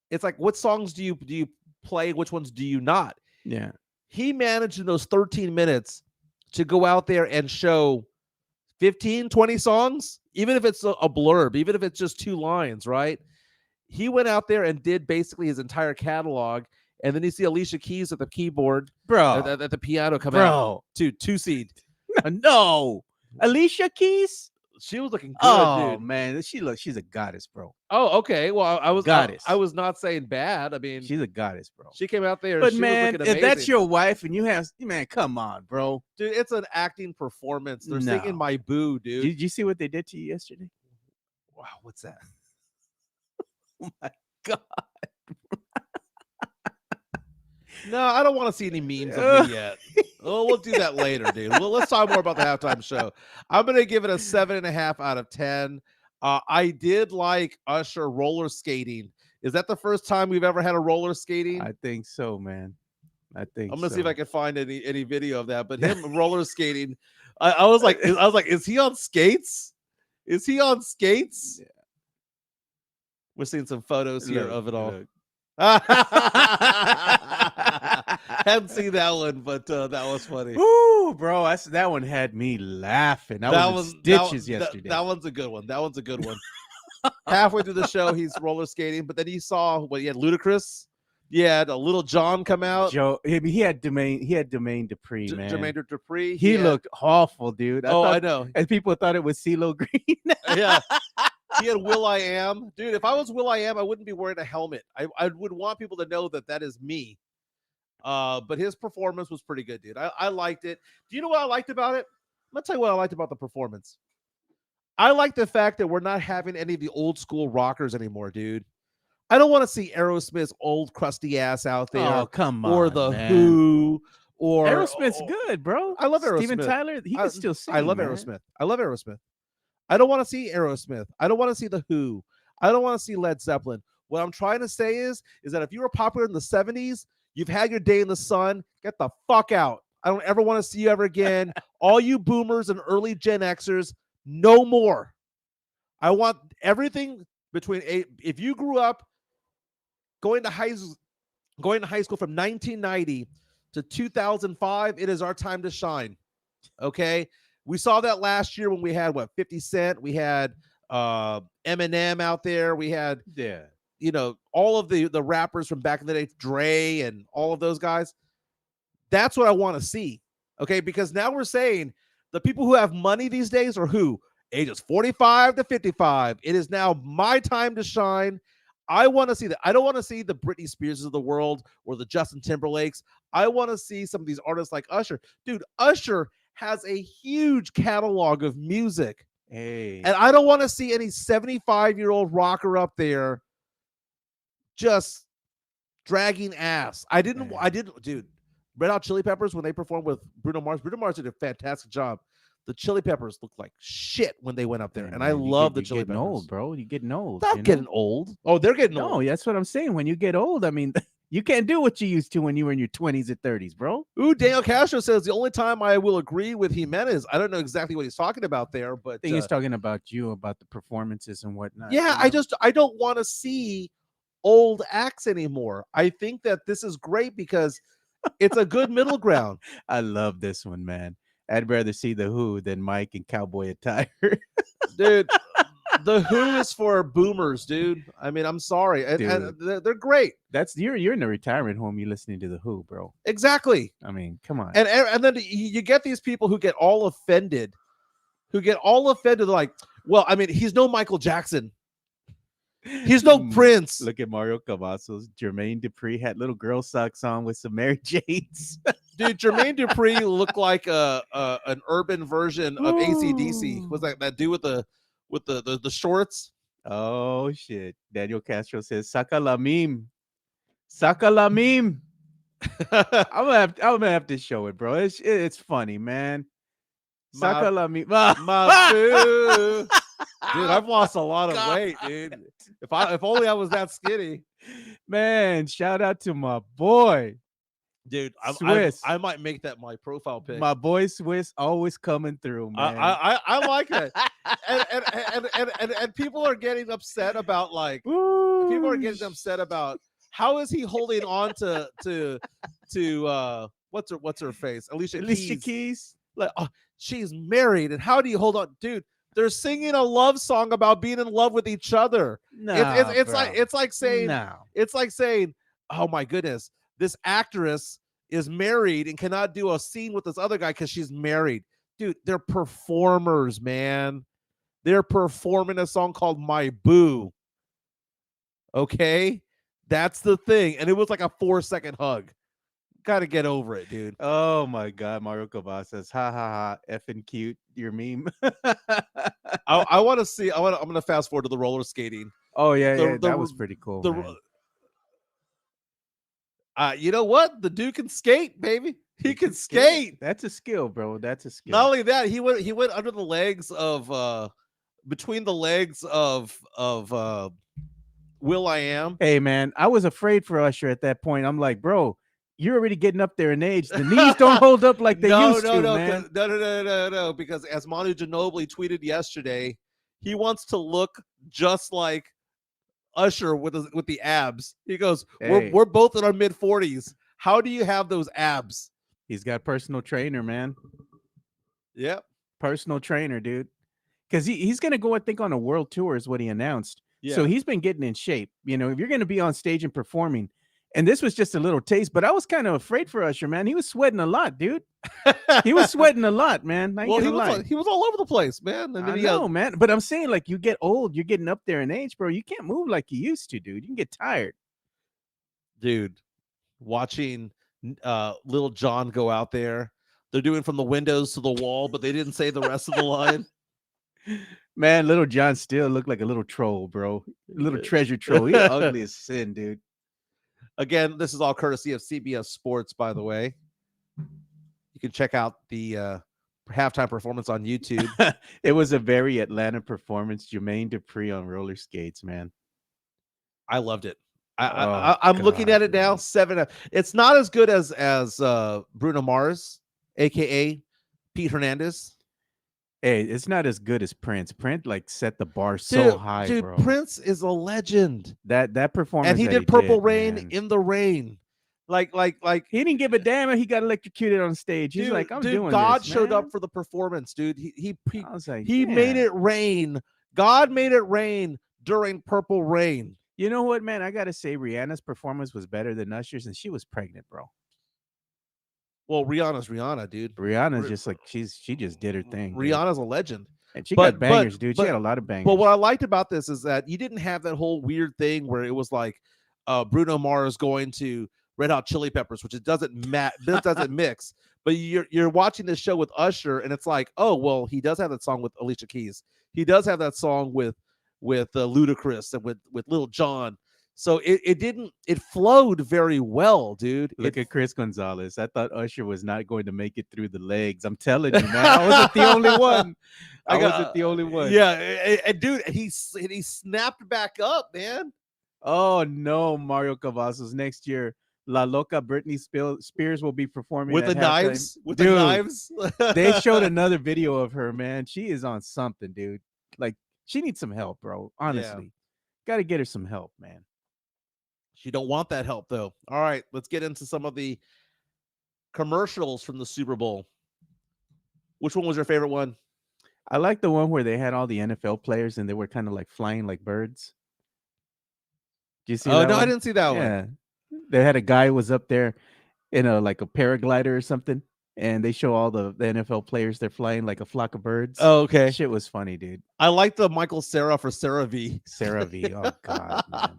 it's like, what songs do you play, which ones do you not? Yeah. He managed in those 13 minutes to go out there and show 15, 20 songs, even if it's a blurb, even if it's just 2 lines, right? He went out there and did basically his entire catalog. And then you see Alicia Keys at the keyboard, Bro. at the piano come out. Bro. 2 seed. No. Alicia Keys? She was looking good, Oh, dude. man. She's a goddess, bro. Oh, okay. Well, I was Goddess. I was not saying bad. I mean, She's a goddess, bro. she came out there, But and she man, was looking amazing. if that's your wife and you have, man, come on, bro. Dude, it's an acting performance. They're No. singing "My Boo," dude. Did you see what they did to you yesterday? Wow, what's that? Oh my God. No, I don't want to see any memes of me yet. Oh, we'll do that later, dude. Well, let's talk more about the halftime show. I'm gonna give it a 7.5 out of 10. I did like Usher roller skating. Is that the first time we've ever had a roller skating? I think so, man. I think I'm gonna so. see if I can find any video of that. But him roller skating, I was like, is he on skates? Is he on skates? Yeah. We're seeing some photos here Look, of it all. look. Haven't seen that one, but that was funny. Ooh, bro, that one had me laughing. I was in stitches yesterday. That one's a good one. That one's a good one. Halfway through the show, he's roller skating, but then you saw what he had Ludacris. He had a Little John come out. Joe, he had Jermaine Dupri, man. Jermaine Dupri. He looked awful, dude. I know. And people thought it was CeeLo Green. Yeah. He had will.i.am. Dude, if I was will.i.am, I wouldn't be wearing a helmet. I would want people to know that is me. But his performance was pretty good, dude. I liked it. Do you know what I liked about it? I'm going to tell you what I liked about the performance. I like the fact that we're not having any of the old school rockers anymore, dude. I don't want to see Aerosmith's old crusty ass out there. Oh, come on, or the man. Who. Or Aerosmith's good, bro. I love Aerosmith. Steven Tyler, he can still sing. I love man. Aerosmith. I love Aerosmith. I don't want to see Aerosmith. I don't want to see the Who. I don't want to see Led Zeppelin. What I'm trying to say is that if you were popular in the 70s, you've had your day in the sun, get the fuck out. I don't ever want to see you ever again. All you boomers and early Gen Xers, no more. I want everything between if you grew up going to high school from 1990 to 2005, it is our time to shine. Okay? We saw that last year when we had 50 Cent, we had Eminem out there, we had all of the rappers from back in the day, Dre and all of those guys. That's what I want to see. Okay, because now we're saying the people who have money these days are who? Ages 45 to 55. It is now my time to shine. I want to see that. I don't want to see the Britney Spears of the world or the Justin Timberlakes. I want to see some of these artists like Usher. Dude, Usher has a huge catalog of music. Hey. And I don't want to see any 75-year-old rocker up there just dragging ass. I didn't, dude. Red Hot Chili Peppers, when they performed with Bruno Mars did a fantastic job. The Chili Peppers looked like shit when they went up there, and I love the Chili You're getting Peppers. old, bro. You're getting old. Stop getting old. Oh, they're getting old. No, that's what I'm saying. When you get old, I mean, you can't do what you used to when you were in your 20s or 30s, bro. Ooh, Daniel Castro says the only time I will agree with Jimenez. I don't know exactly what he's talking about there, but I think he's talking about about the performances and whatnot. Yeah, you know? I don't want to see old acts anymore. I think that this is great because it's a good middle ground. I love this one, man. I'd rather see the Who than Mike in cowboy attire. Dude, the Who is for boomers, dude. I mean, I'm sorry. And they're great. You're in a retirement home, you're listening to the Who, bro. Exactly. I mean, come on. And then you get these people who get all offended. Like, well, I mean, he's no Michael Jackson. He's no Prince. Look at Mario Cavazos. Jermaine Dupri had little girl socks on with some Mary Janes. Dude, Jermaine Dupri looked like an urban version of AC/DC. Was that dude with the shorts? Oh shit! Daniel Castro says, "Saca la meme, saca la meme." I'm gonna have to show it, bro. It's funny, man. Saca la meme. My boo. Dude, I've lost a lot of weight, dude. If only I was that skinny. Man, shout out to my boy. Dude, Swiss. I might make that my profile pic. My boy Swiss always coming through, man. I like it. And people are getting upset about how is he holding on to what's her face? Alicia Keys. Like, oh, she's married, and how do you hold on, dude? They're singing a love song about being in love with each other. It's like saying, oh my goodness, this actress is married and cannot do a scene with this other guy because she's married. Dude, they're performers, man. They're performing a song called My Boo. Okay? That's the thing. And it was like a 4-second hug. Gotta get over it, dude. Oh my god, Mario Cavaz says, ha ha ha, effing cute, your meme. I want to see. I'm gonna fast forward to the roller skating. Oh yeah, that was pretty cool. You know what? The dude can skate, baby. He can skate. That's a skill, bro. That's a skill. Not only that, he went under the legs of between the legs of Will I Am. Hey man, I was afraid for Usher at that point. I'm like, bro, you're already getting up there in age. The knees don't hold up like they used to, man. No. Because as Manu Ginobili tweeted yesterday, he wants to look just like Usher with the abs. He goes, hey, we're both in our mid-40s. How do you have those abs? He's got personal trainer, man. Yep. Personal trainer, dude. Because he's going to go, I think, on a world tour is what he announced. Yeah. So he's been getting in shape. You know, if you're going to be on stage and performing, and this was just a little taste, but I was kind of afraid for Usher, man. He was sweating a lot, dude. He was sweating a lot, man. Well, he was all over the place, man. And I know, man. But I'm saying, like, you get old, you're getting up there in age, bro. You can't move like you used to, dude. You can get tired. Dude, watching Lil Jon go out there, they're doing from the windows to the wall, but they didn't say the rest of the line. Man, Lil Jon still looked like a little troll, bro. A little treasure troll. He's ugly as sin, dude. Again, this is all courtesy of CBS Sports, by the way. You can check out the halftime performance on YouTube. It was a very Atlanta performance. Jermaine Dupri on roller skates, man. I loved it. I'm looking at it now. 7. It's not as good as Bruno Mars, aka Pete Hernandez. Hey, it's not as good as Prince. Prince like set the bar so high, dude, bro. Prince is a legend. That performance, and he did Purple Rain in the rain. Like he didn't give a damn if he got electrocuted on stage. He's like, I'm doing God this, showed man. up for the performance, dude. He like, made it rain. God made it rain during Purple Rain. You know what, man? I gotta say, Rihanna's performance was better than Usher's, and she was pregnant, bro. Well, Rihanna's Rihanna, dude. Rihanna's just like she just did her thing. Rihanna's a legend. And she got bangers, dude. She had a lot of bangers. But what I liked about this is that you didn't have that whole weird thing where it was like Bruno Mars going to Red Hot Chili Peppers, which it doesn't mix. But you're watching this show with Usher, and it's like, oh well, he does have that song with Alicia Keys. He does have that song with Ludacris and with Lil Jon. So it flowed very well, dude. Look at Chris Gonzalez. I thought Usher was not going to make it through the legs. I'm telling you, man. I wasn't the only one. I wasn't the only one. Yeah, and dude, he snapped back up, man. Oh no, Mario Cavazos. Next year, La Loca Britney Spears will be performing With at the halftime. knives, with Dude, the knives. they showed another video of her, man. She is on something, dude. Like, she needs some help, bro. Honestly. Got to get her some help, man. She don't want that help though. All right, let's get into some of the commercials from the Super Bowl. Which one was your favorite one? I like the one where they had all the NFL players and they were kind of like flying like birds. Do you see that no, one? I didn't see that one. Yeah. They had a guy who was up there in a like a paraglider or something, and they show all the NFL players, they're flying like a flock of birds. Oh, okay. Shit was funny, dude. I like the Michael Cera for Sarah V. Sarah V. Oh God, man.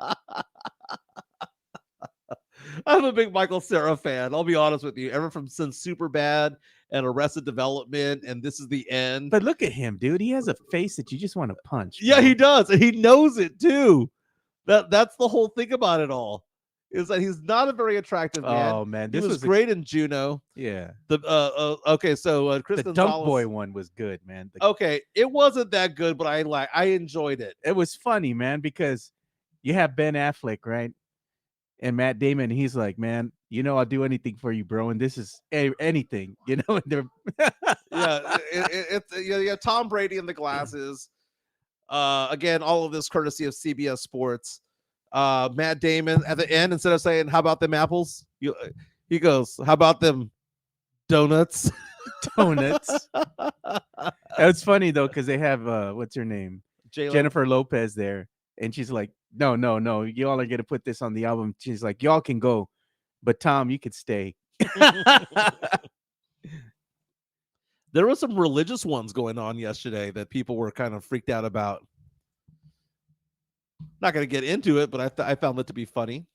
I'm a big Michael Cera fan. I'll be honest with you. Ever since Superbad and Arrested Development, and This Is the End. But look at him, dude. He has a face that you just want to punch. Yeah, bro. he does, and he knows it too. That's the whole thing about it all. Is that he's not a very attractive man. Oh man, This was great in Juno. Yeah. The okay, so Chris The Gonzalez, Dunk Boy one was good, man. Okay, it wasn't that good, but I enjoyed it. It was funny, man, because you have Ben Affleck, right? And Matt Damon, he's like, man, you know, I'll do anything for you, bro. And this is anything, you know. Yeah, it's Tom Brady in the glasses. Again, all of this courtesy of CBS Sports. Matt Damon at the end, instead of saying, "How about them apples?" He goes, "How about them donuts?" Donuts. It's funny though, because they have what's her name, Jennifer Lopez there, and she's like, no, y'all are gonna put this on the album. She's like, y'all can go, but Tom, you could stay. There were some religious ones going on yesterday that people were kind of freaked out about. Not going to get into it, but I found it to be funny.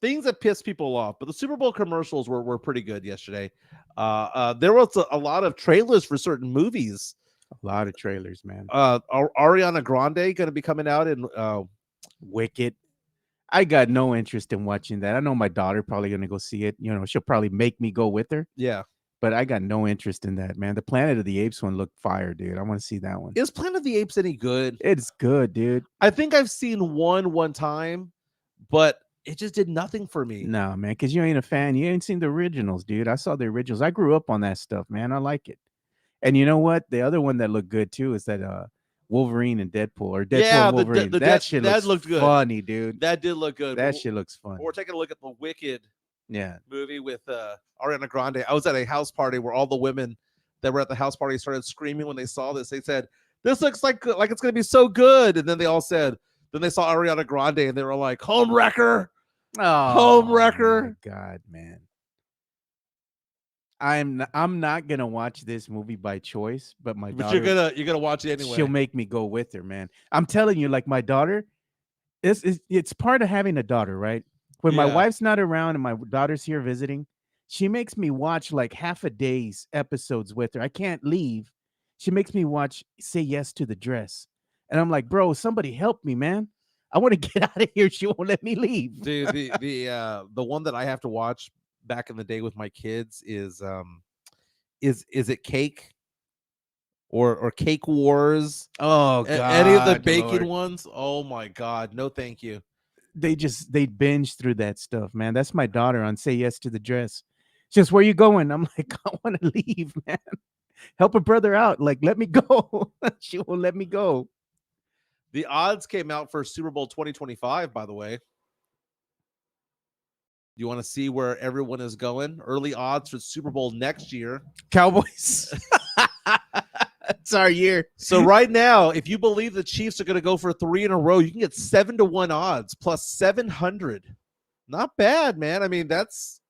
Things that piss people off, but the Super Bowl commercials were pretty good yesterday. There was a lot of trailers for certain movies. A lot of trailers, man. Ariana Grande going to be coming out in Wicked. I got no interest in watching that. I know my daughter probably going to go see it. You know, she'll probably make me go with her. Yeah. But I got no interest in that, man. The Planet of the Apes one looked fire, dude. I want to see that one. Is Planet of the Apes any good? It's good, dude. I think I've seen one time, but it just did nothing for me. No, man, because you ain't a fan. You ain't seen the originals, dude. I saw the originals. I grew up on that stuff, man. I like it. And you know what? The other one that looked good too is that Wolverine and Deadpool, or Deadpool and Wolverine. That shit looked good. Funny, dude. That did look good. That shit looks fun. We're taking a look at the Wicked movie with Ariana Grande. I was at a house party where all the women that were at the house party started screaming when they saw this. They said, "This looks like it's going to be so good." And then they all said, then they saw Ariana Grande and they were like, "Home wrecker." Oh, home wrecker. My God, man. I'm not gonna watch this movie by choice, but my daughter, you're gonna watch it anyway. She'll make me go with her, man. I'm telling you, like my daughter, it's part of having a daughter, right? When my wife's not around and my daughter's here visiting, she makes me watch like half a day's episodes with her. I can't leave. She makes me watch Say Yes to the Dress, and I'm like, bro, somebody help me, man. I want to get out of here. She won't let me leave. Dude, the one that I have to watch back in the day with my kids is it Cake or Cake Wars? Oh God, any of the bacon Lord. ones? Oh my God, no, thank you. They binge through that stuff, man. That's my daughter on Say Yes to the Dress. She goes, where you going? I'm like, I want to leave, man. Help a brother out. Like, let me go. She won't let me go. The odds came out for Super Bowl 2025, by the way. You want to see where everyone is going? Early odds for Super Bowl next year. Cowboys. It's our year. So right now, if you believe the Chiefs are going to go for 3 in a row, you can get 7-1 odds plus 700. Not bad, man. I mean, that's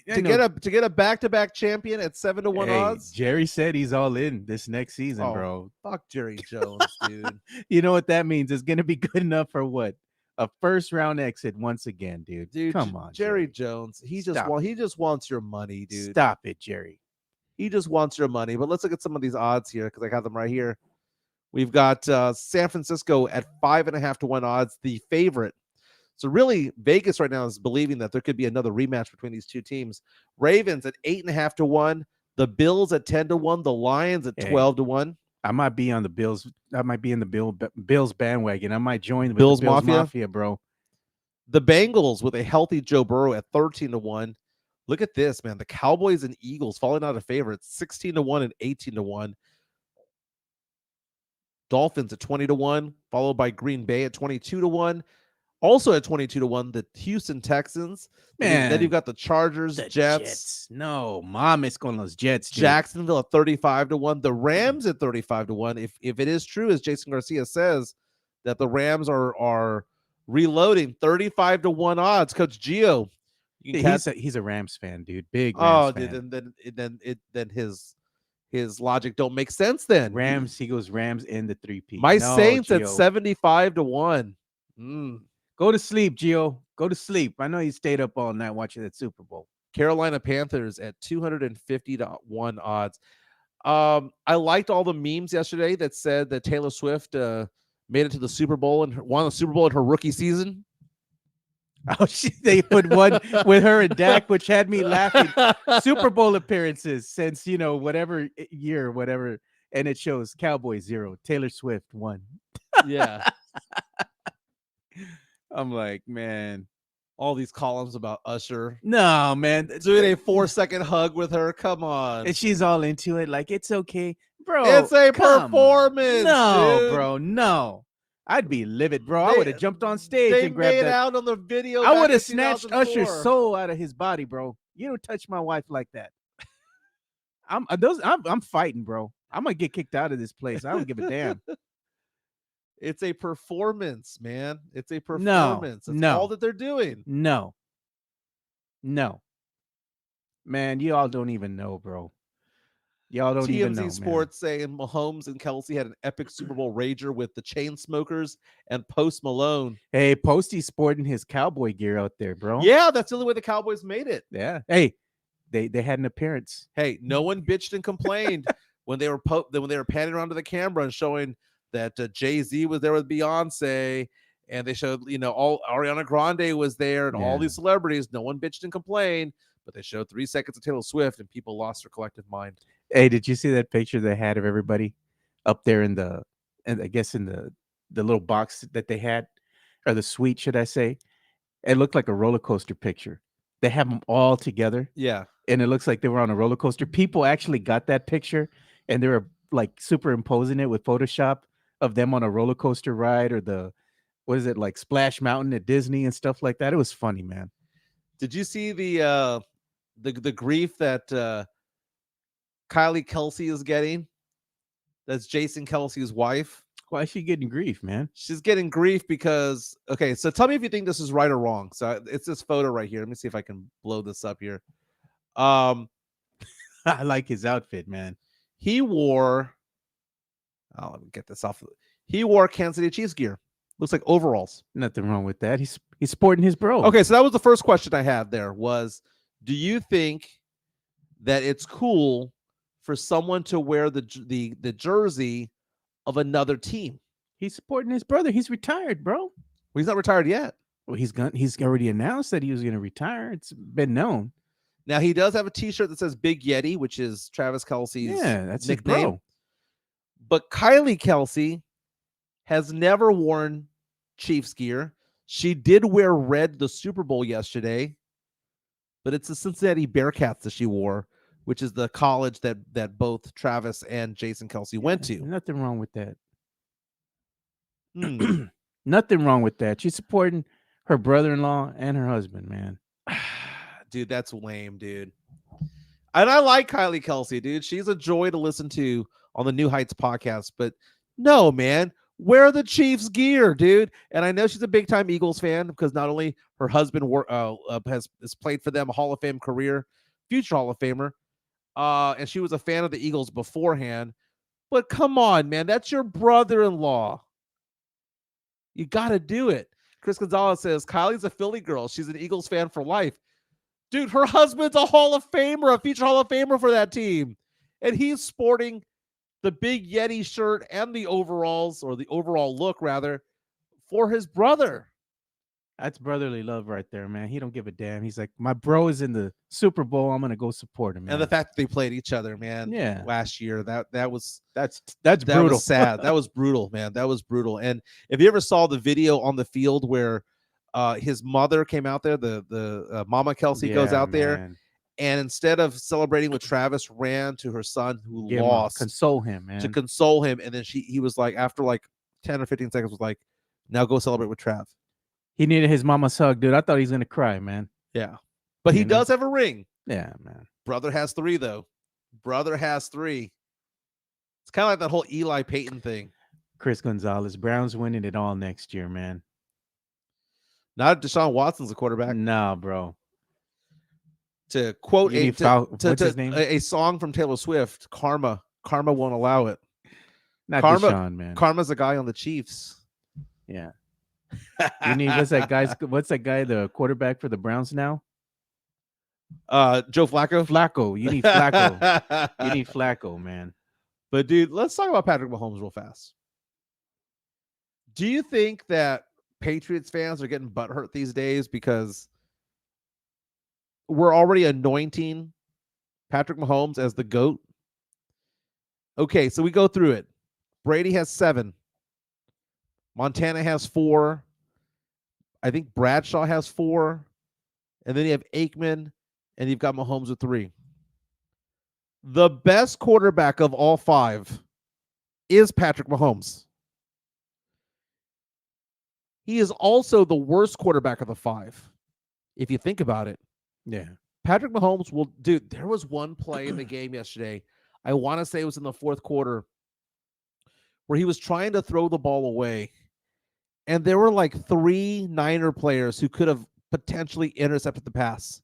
to get a back-to-back champion at 7-1 odds. Jerry said he's all in this next season, bro. Fuck Jerry Jones, dude. You know what that means? It's going to be good enough for what? A first-round exit once again, dude. Come on, Jerry Jones. He just wants your money, dude. Stop it, Jerry. He just wants your money. But let's look at some of these odds here because I got them right here. We've got San Francisco at 5.5 to 1 odds, the favorite. So really, Vegas right now is believing that there could be another rematch between these two teams. Ravens at 8.5 to 1, the Bills at 10 to 1, the Lions at Hey, 12 to 1. I might be on the Bills. I might be in the Bills bandwagon. I might join with the Bills Bills Mafia. Mafia, bro. The Bengals with a healthy Joe Burrow at 13 to 1. Look at this, man. The Cowboys and Eagles falling out of favorites, 16 to 1 and 18 to 1. Dolphins at 20 to 1, followed by Green Bay at 22 to 1. Also at 22 to 1, the Houston Texans. Then you've got the Chargers, The Jets. No, mames con los Jets, dude. Jacksonville at 35 to 1. The Rams at 35 to 1. If it is true, as Jason Garcia says, that the Rams are reloading 35 to 1 odds. Coach Gio, He's a Rams fan, dude. Big Rams fan. Then his logic don't make sense. Then Rams, he goes Rams in the 3P. My Saints at 75 to 1. Go to sleep, Gio. Go to sleep. I know you stayed up all night watching that Super Bowl. Carolina Panthers at 250 to 1 odds. I liked all the memes yesterday that said that Taylor Swift made it to the Super Bowl and won the Super Bowl in her rookie season. Oh, they put one with her and Dak, which had me laughing. Super Bowl appearances since, whatever year, whatever. And it shows Cowboys 0, Taylor Swift 1. Yeah. I'm like, man. All these columns about Usher. No, man. Doing a 4-second hug with her. Come on. And she's all into it. Like, it's okay. Bro. It's a performance. No, dude. Bro. No. I'd be livid, bro. I would have jumped on stage and grabbed that. Out on the video. I would have snatched Usher's soul out of his body, bro. You don't touch my wife like that. I'm fighting, bro. I'm gonna get kicked out of this place. I don't give a damn. It's a performance, man. It's a performance. That's all that they're doing. No. Man, you all don't even know, bro. Y'all don't even know. TMZ Sports saying Mahomes and Kelce had an epic Super Bowl rager with the Chainsmokers and Post Malone. Hey, Posty's sporting his cowboy gear out there, bro. Yeah, that's the only way the Cowboys made it. Yeah. Hey, they had an appearance. Hey, no one bitched and complained when they were panning around to the camera and showing that Jay-Z was there with Beyonce, and they showed all Ariana Grande was there and all these celebrities. No one bitched and complained, but they showed 3 seconds of Taylor Swift and people lost their collective mind. Hey, did you see that picture they had of everybody up there in the little box that they had, or the suite, should I say? It looked like a roller coaster picture. They have them all together. Yeah. And it looks like they were on a roller coaster. People actually got that picture and they were like superimposing it with Photoshop of them on a roller coaster ride, or like Splash Mountain at Disney and stuff like that. It was funny, man. Did you see the grief that Kylie Kelce is getting? That's Jason Kelce's wife. Why is she getting grief, man? She's getting grief because, okay, so tell me if you think this is right or wrong. So it's this photo right here. Let me see if I can blow this up here. I like his outfit, man. He wore, let me get this off. He wore Kansas City Chiefs gear. Looks like overalls. Nothing wrong with that. He's sporting his bro. Okay, so that was the first question I had there was, do you think that it's cool for someone to wear the jersey of another team? He's supporting his brother. He's retired, bro. Well, he's not retired yet. Well, he's already announced that he was going to retire. It's been known. Now, he does have a T-shirt that says Big Yeti, which is Travis Kelce's that's nickname. His bro. But Kylie Kelce has never worn Chiefs gear. She did wear red the Super Bowl yesterday, but it's the Cincinnati Bearcats that she wore, which is the college that both Travis and Jason Kelce went to. Nothing wrong with that. Nothing wrong with that. She's supporting her brother-in-law and her husband, man. Dude, that's lame, dude. And I like Kylie Kelce, dude. She's a joy to listen to on the New Heights podcast. But no, man, wear the Chiefs gear, dude. And I know she's a big-time Eagles fan because not only her husband has played for them, a Hall of Fame career, future Hall of Famer, and she was a fan of the Eagles beforehand. But come on, man, that's your brother-in-law. You got to do it. Chris Gonzalez says, Kylie's a Philly girl. She's an Eagles fan for life. Dude, her husband's a Hall of Famer, a future Hall of Famer for that team. And he's sporting the big Yeti shirt and the overalls, or the overall look rather, for his brother. That's brotherly love right there, man. He don't give a damn. He's like, my bro is in the Super Bowl. I'm gonna go support him, man. And the fact that they played each other, man, Yeah. last year, that was That's that brutal. was sad. That was brutal, man. That was brutal. And if you ever saw the video on the field where his mother came out there, the Mama Kelce goes out there, man. and instead of celebrating with Travis, ran to her son who Give him lost console him, man. to console him. And then he was like, after like 10 or 15 seconds, was like, now go celebrate with Trav. He needed his mama's hug, dude. I thought he was gonna cry, man. Yeah. But he does have a ring. Yeah, man. Brother has 3, though. Brother has 3. It's kind of like that whole Eli Payton thing. Chris Gonzalez, Browns winning it all next year, man. Not Deshaun Watson's a quarterback. Nah, bro. To quote what's his name? A song from Taylor Swift, Karma won't allow it. Not Karma, Deshaun, man. Karma's a guy on the Chiefs. Yeah. You need what's that guy, the quarterback for the Browns now? Joe Flacco. Flacco. You need Flacco. You need Flacco, man. But dude, let's talk about Patrick Mahomes real fast. Do you think that Patriots fans are getting butthurt these days because we're already anointing Patrick Mahomes as the GOAT? Okay, so we go through it. Brady has 7. Montana has 4. I think Bradshaw has 4. And then you have Aikman, and you've got Mahomes with 3. The best quarterback of all 5 is Patrick Mahomes. He is also the worst quarterback of the 5, if you think about it. Yeah. Patrick Mahomes will do. There was one play in the game yesterday. I want to say it was in the 4th quarter where he was trying to throw the ball away. And there were like 3 Niner players who could have potentially intercepted the pass.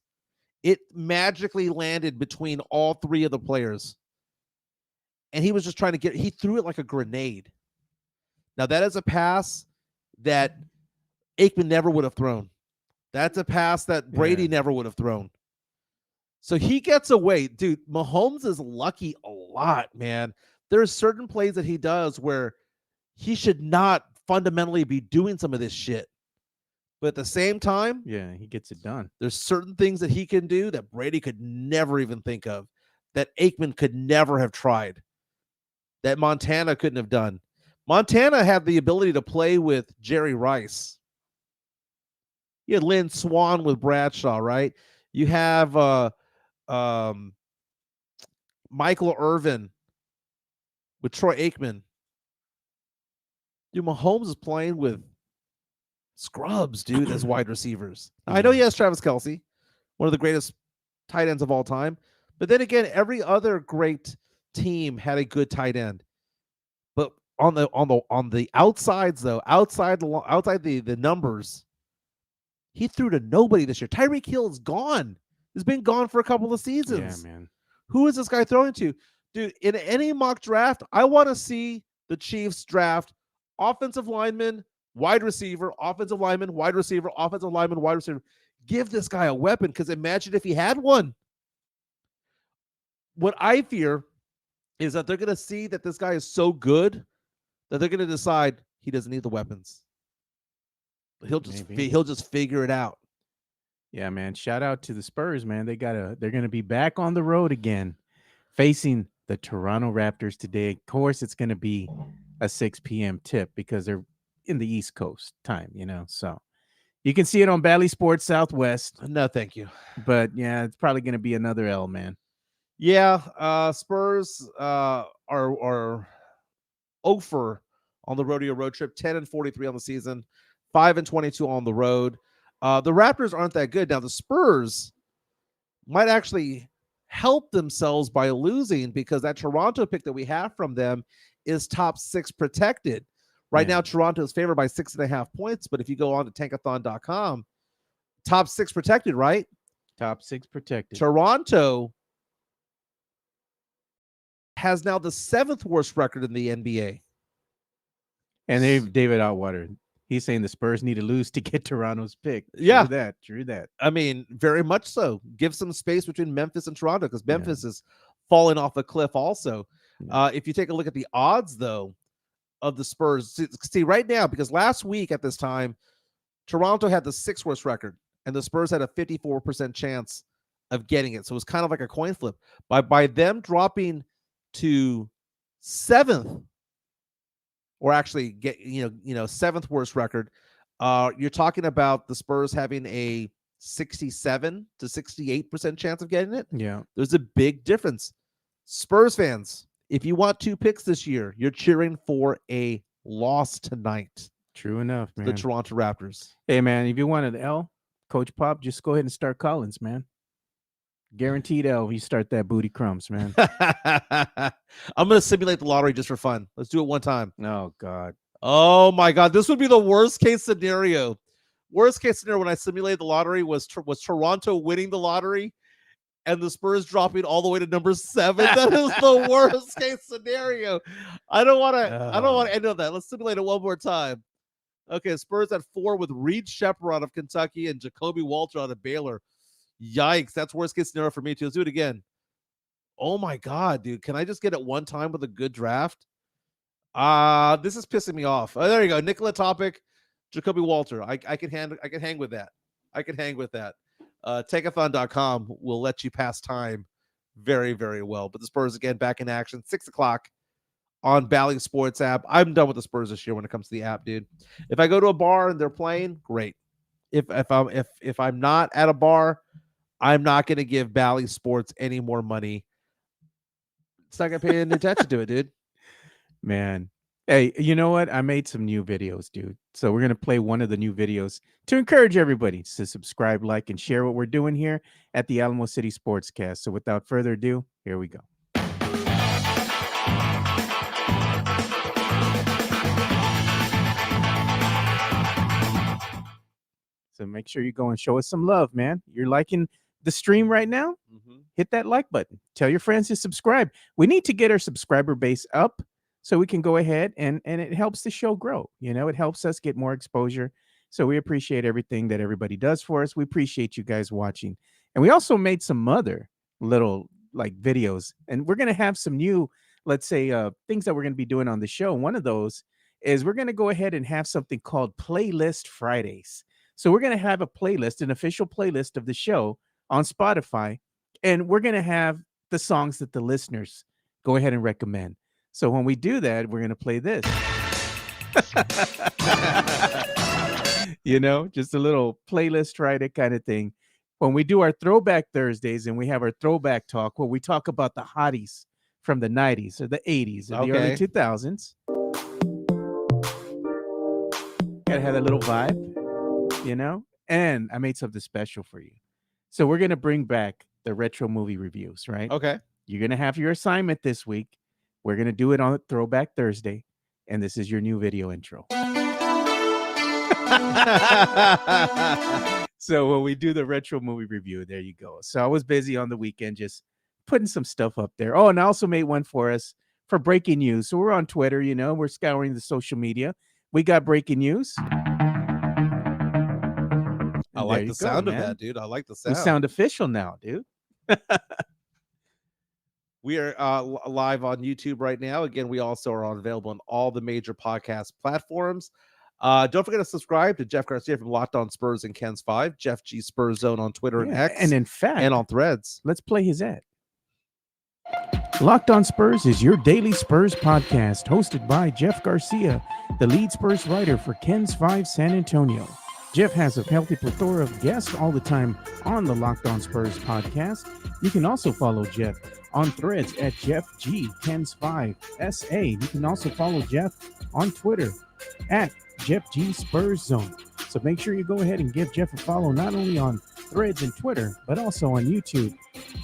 It magically landed between all 3 of the players. And he was just trying to he threw it like a grenade. Now, that is a pass that Aikman never would have thrown. That's a pass that Brady never would have thrown. So he gets away. Dude, Mahomes is lucky a lot, man. There's certain plays that he does where he should not fundamentally be doing some of this shit. But at the same time, he gets it done. There's certain things that he can do that Brady could never even think of, that Aikman could never have tried, that Montana couldn't have done. Montana had the ability to play with Jerry Rice. You had Lynn Swann with Bradshaw, right? You have Michael Irvin with Troy Aikman. Dude, Mahomes is playing with scrubs, dude, as wide receivers. I know he has Travis Kelce, one of the greatest tight ends of all time. But then again, every other great team had a good tight end. But on the outsides, though, outside the numbers, he threw to nobody this year. Tyreek Hill is gone. He's been gone for a couple of seasons. Yeah, man. Who is this guy throwing to? Dude, in any mock draft, I want to see the Chiefs draft offensive lineman, wide receiver, offensive lineman, wide receiver, offensive lineman, wide receiver. Give this guy a weapon, because imagine if he had one. What I fear is that they're going to see that this guy is so good that they're going to decide he doesn't need the weapons. He'll just figure it out. Yeah, man. Shout out to the Spurs, man. They're going to be back on the road again, facing the Toronto Raptors today. Of course, it's going to be a 6 p.m. tip because they're in the East Coast time, so you can see it on Bally Sports Southwest. No, thank you. But yeah, it's probably going to be another L, man. Yeah, Spurs are 0-for on the rodeo road trip, 10-43 on the season, 5-22 on the road. The Raptors aren't that good. Now, the Spurs might actually help themselves by losing, because that Toronto pick that we have from them is top 6 protected. Right now, Toronto is favored by 6.5 points, but if you go on to tankathon.com, top 6 protected, right? Top 6 protected. Toronto has now the 7th worst record in the NBA. And David Atwater, he's saying the Spurs need to lose to get Toronto's pick. Yeah. True that. I mean, very much so. Give some space between Memphis and Toronto, because Memphis is falling off a cliff also. Yeah. If you take a look at the odds, though, of the Spurs, see right now, because last week at this time, Toronto had the 6th worst record, and the Spurs had a 54% chance of getting it. So it was kind of like a coin flip. By them dropping to 7th, or actually get 7th worst record, you're talking about the Spurs having a 67 to 68% chance of getting it. Yeah. There's a big difference. Spurs fans, if you want 2 picks this year, you're cheering for a loss tonight. True enough, man. The Toronto Raptors. Hey, man, if you want an L, Coach Pop, just go ahead and start Collins, man. Guaranteed L. You start that booty crumbs, man. I'm gonna simulate the lottery just for fun. Let's do it one time. Oh God. Oh my God, this would be the worst case scenario. Worst case scenario when I simulated the lottery was Toronto winning the lottery and the Spurs dropping all the way to number 7. That is the worst case scenario. I don't want to end on that. Let's simulate it one more time. Okay, Spurs at 4 with Reed Shepherd out of Kentucky and Jacoby Walter out of Baylor. Yikes, that's worst case scenario for me too. Let's do it again. Oh my God, dude. Can I just get it one time with a good draft? This is pissing me off. Oh, there you go. Nikola Topic, Jacoby Walter. I can hang with that. I can hang with that. Takeathon.com will let you pass time very, very well. But the Spurs again back in action, 6:00 on Bally Sports app. I'm done with the Spurs this year when it comes to the app, dude. If I go to a bar and they're playing, great. If I'm not at a bar, I'm not going to give Bally Sports any more money. It's not going to pay any attention to it, dude. Man. Hey, you know what? I made some new videos, dude. So we're going to play one of the new videos to encourage everybody to subscribe, like, and share what we're doing here at the Alamo City Sportscast. So without further ado, here we go. So make sure you go and show us some love, man. You're liking the stream right now? Mm-hmm. Hit that like button. Tell your friends to subscribe. We need to get our subscriber base up so we can go ahead and it helps the show grow. You know, it helps us get more exposure. So we appreciate everything that everybody does for us. We appreciate you guys watching. And we also made some other little like videos, and we're going to have some new, let's say, things that we're going to be doing on the show. One of those is we're going to go ahead and have something called Playlist Fridays. So we're going to have a playlist, an official playlist of the show on Spotify, and we're going to have the songs that the listeners go ahead and recommend. So when we do that, we're going to play this. You know, just a little playlist Friday kind of thing. When we do our Throwback Thursdays and we have our Throwback Talk, where we talk about the hotties from the 90s or the 80s or the early 2000s. Gotta have that little vibe, you know? And I made something special for you. So we're going to bring back the retro movie reviews, right? Okay. You're going to have your assignment this week. We're going to do it on Throwback Thursday. And this is your new video intro. So when we do the retro movie review, there you go. So I was busy on the weekend just putting some stuff up there. Oh, and I also made one for us for breaking news. So we're on Twitter, you know, we're scouring the social media. We got breaking news. I like the sound of that, dude. I like the sound. We sound official now, dude. We are live on YouTube right now. Again, we also are available on all the major podcast platforms. Don't forget to subscribe to Jeff Garcia from Locked On Spurs and Ken's 5, Jeff G Spurs Zone on Twitter and X, and in fact, and on Threads. Let's play his ad. Locked On Spurs is your daily Spurs podcast, hosted by Jeff Garcia, the lead Spurs writer for Ken's 5 San Antonio. Jeff has a healthy plethora of guests all the time on the Locked On Spurs podcast. You can also follow Jeff on Threads at Jeff G Ken's 5 SA. You can also follow Jeff on Twitter at Jeff G Spurs Zone. So make sure you go ahead and give Jeff a follow, not only on Threads and Twitter, but also on YouTube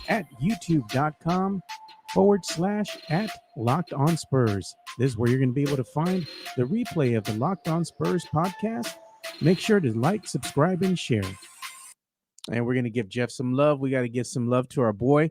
at youtube.com/@Locked On Spurs. This is where you're going to be able to find the replay of the Locked On Spurs podcast. Make sure to like, subscribe, and share. And we're going to give Jeff some love. We got to give some love to our boy,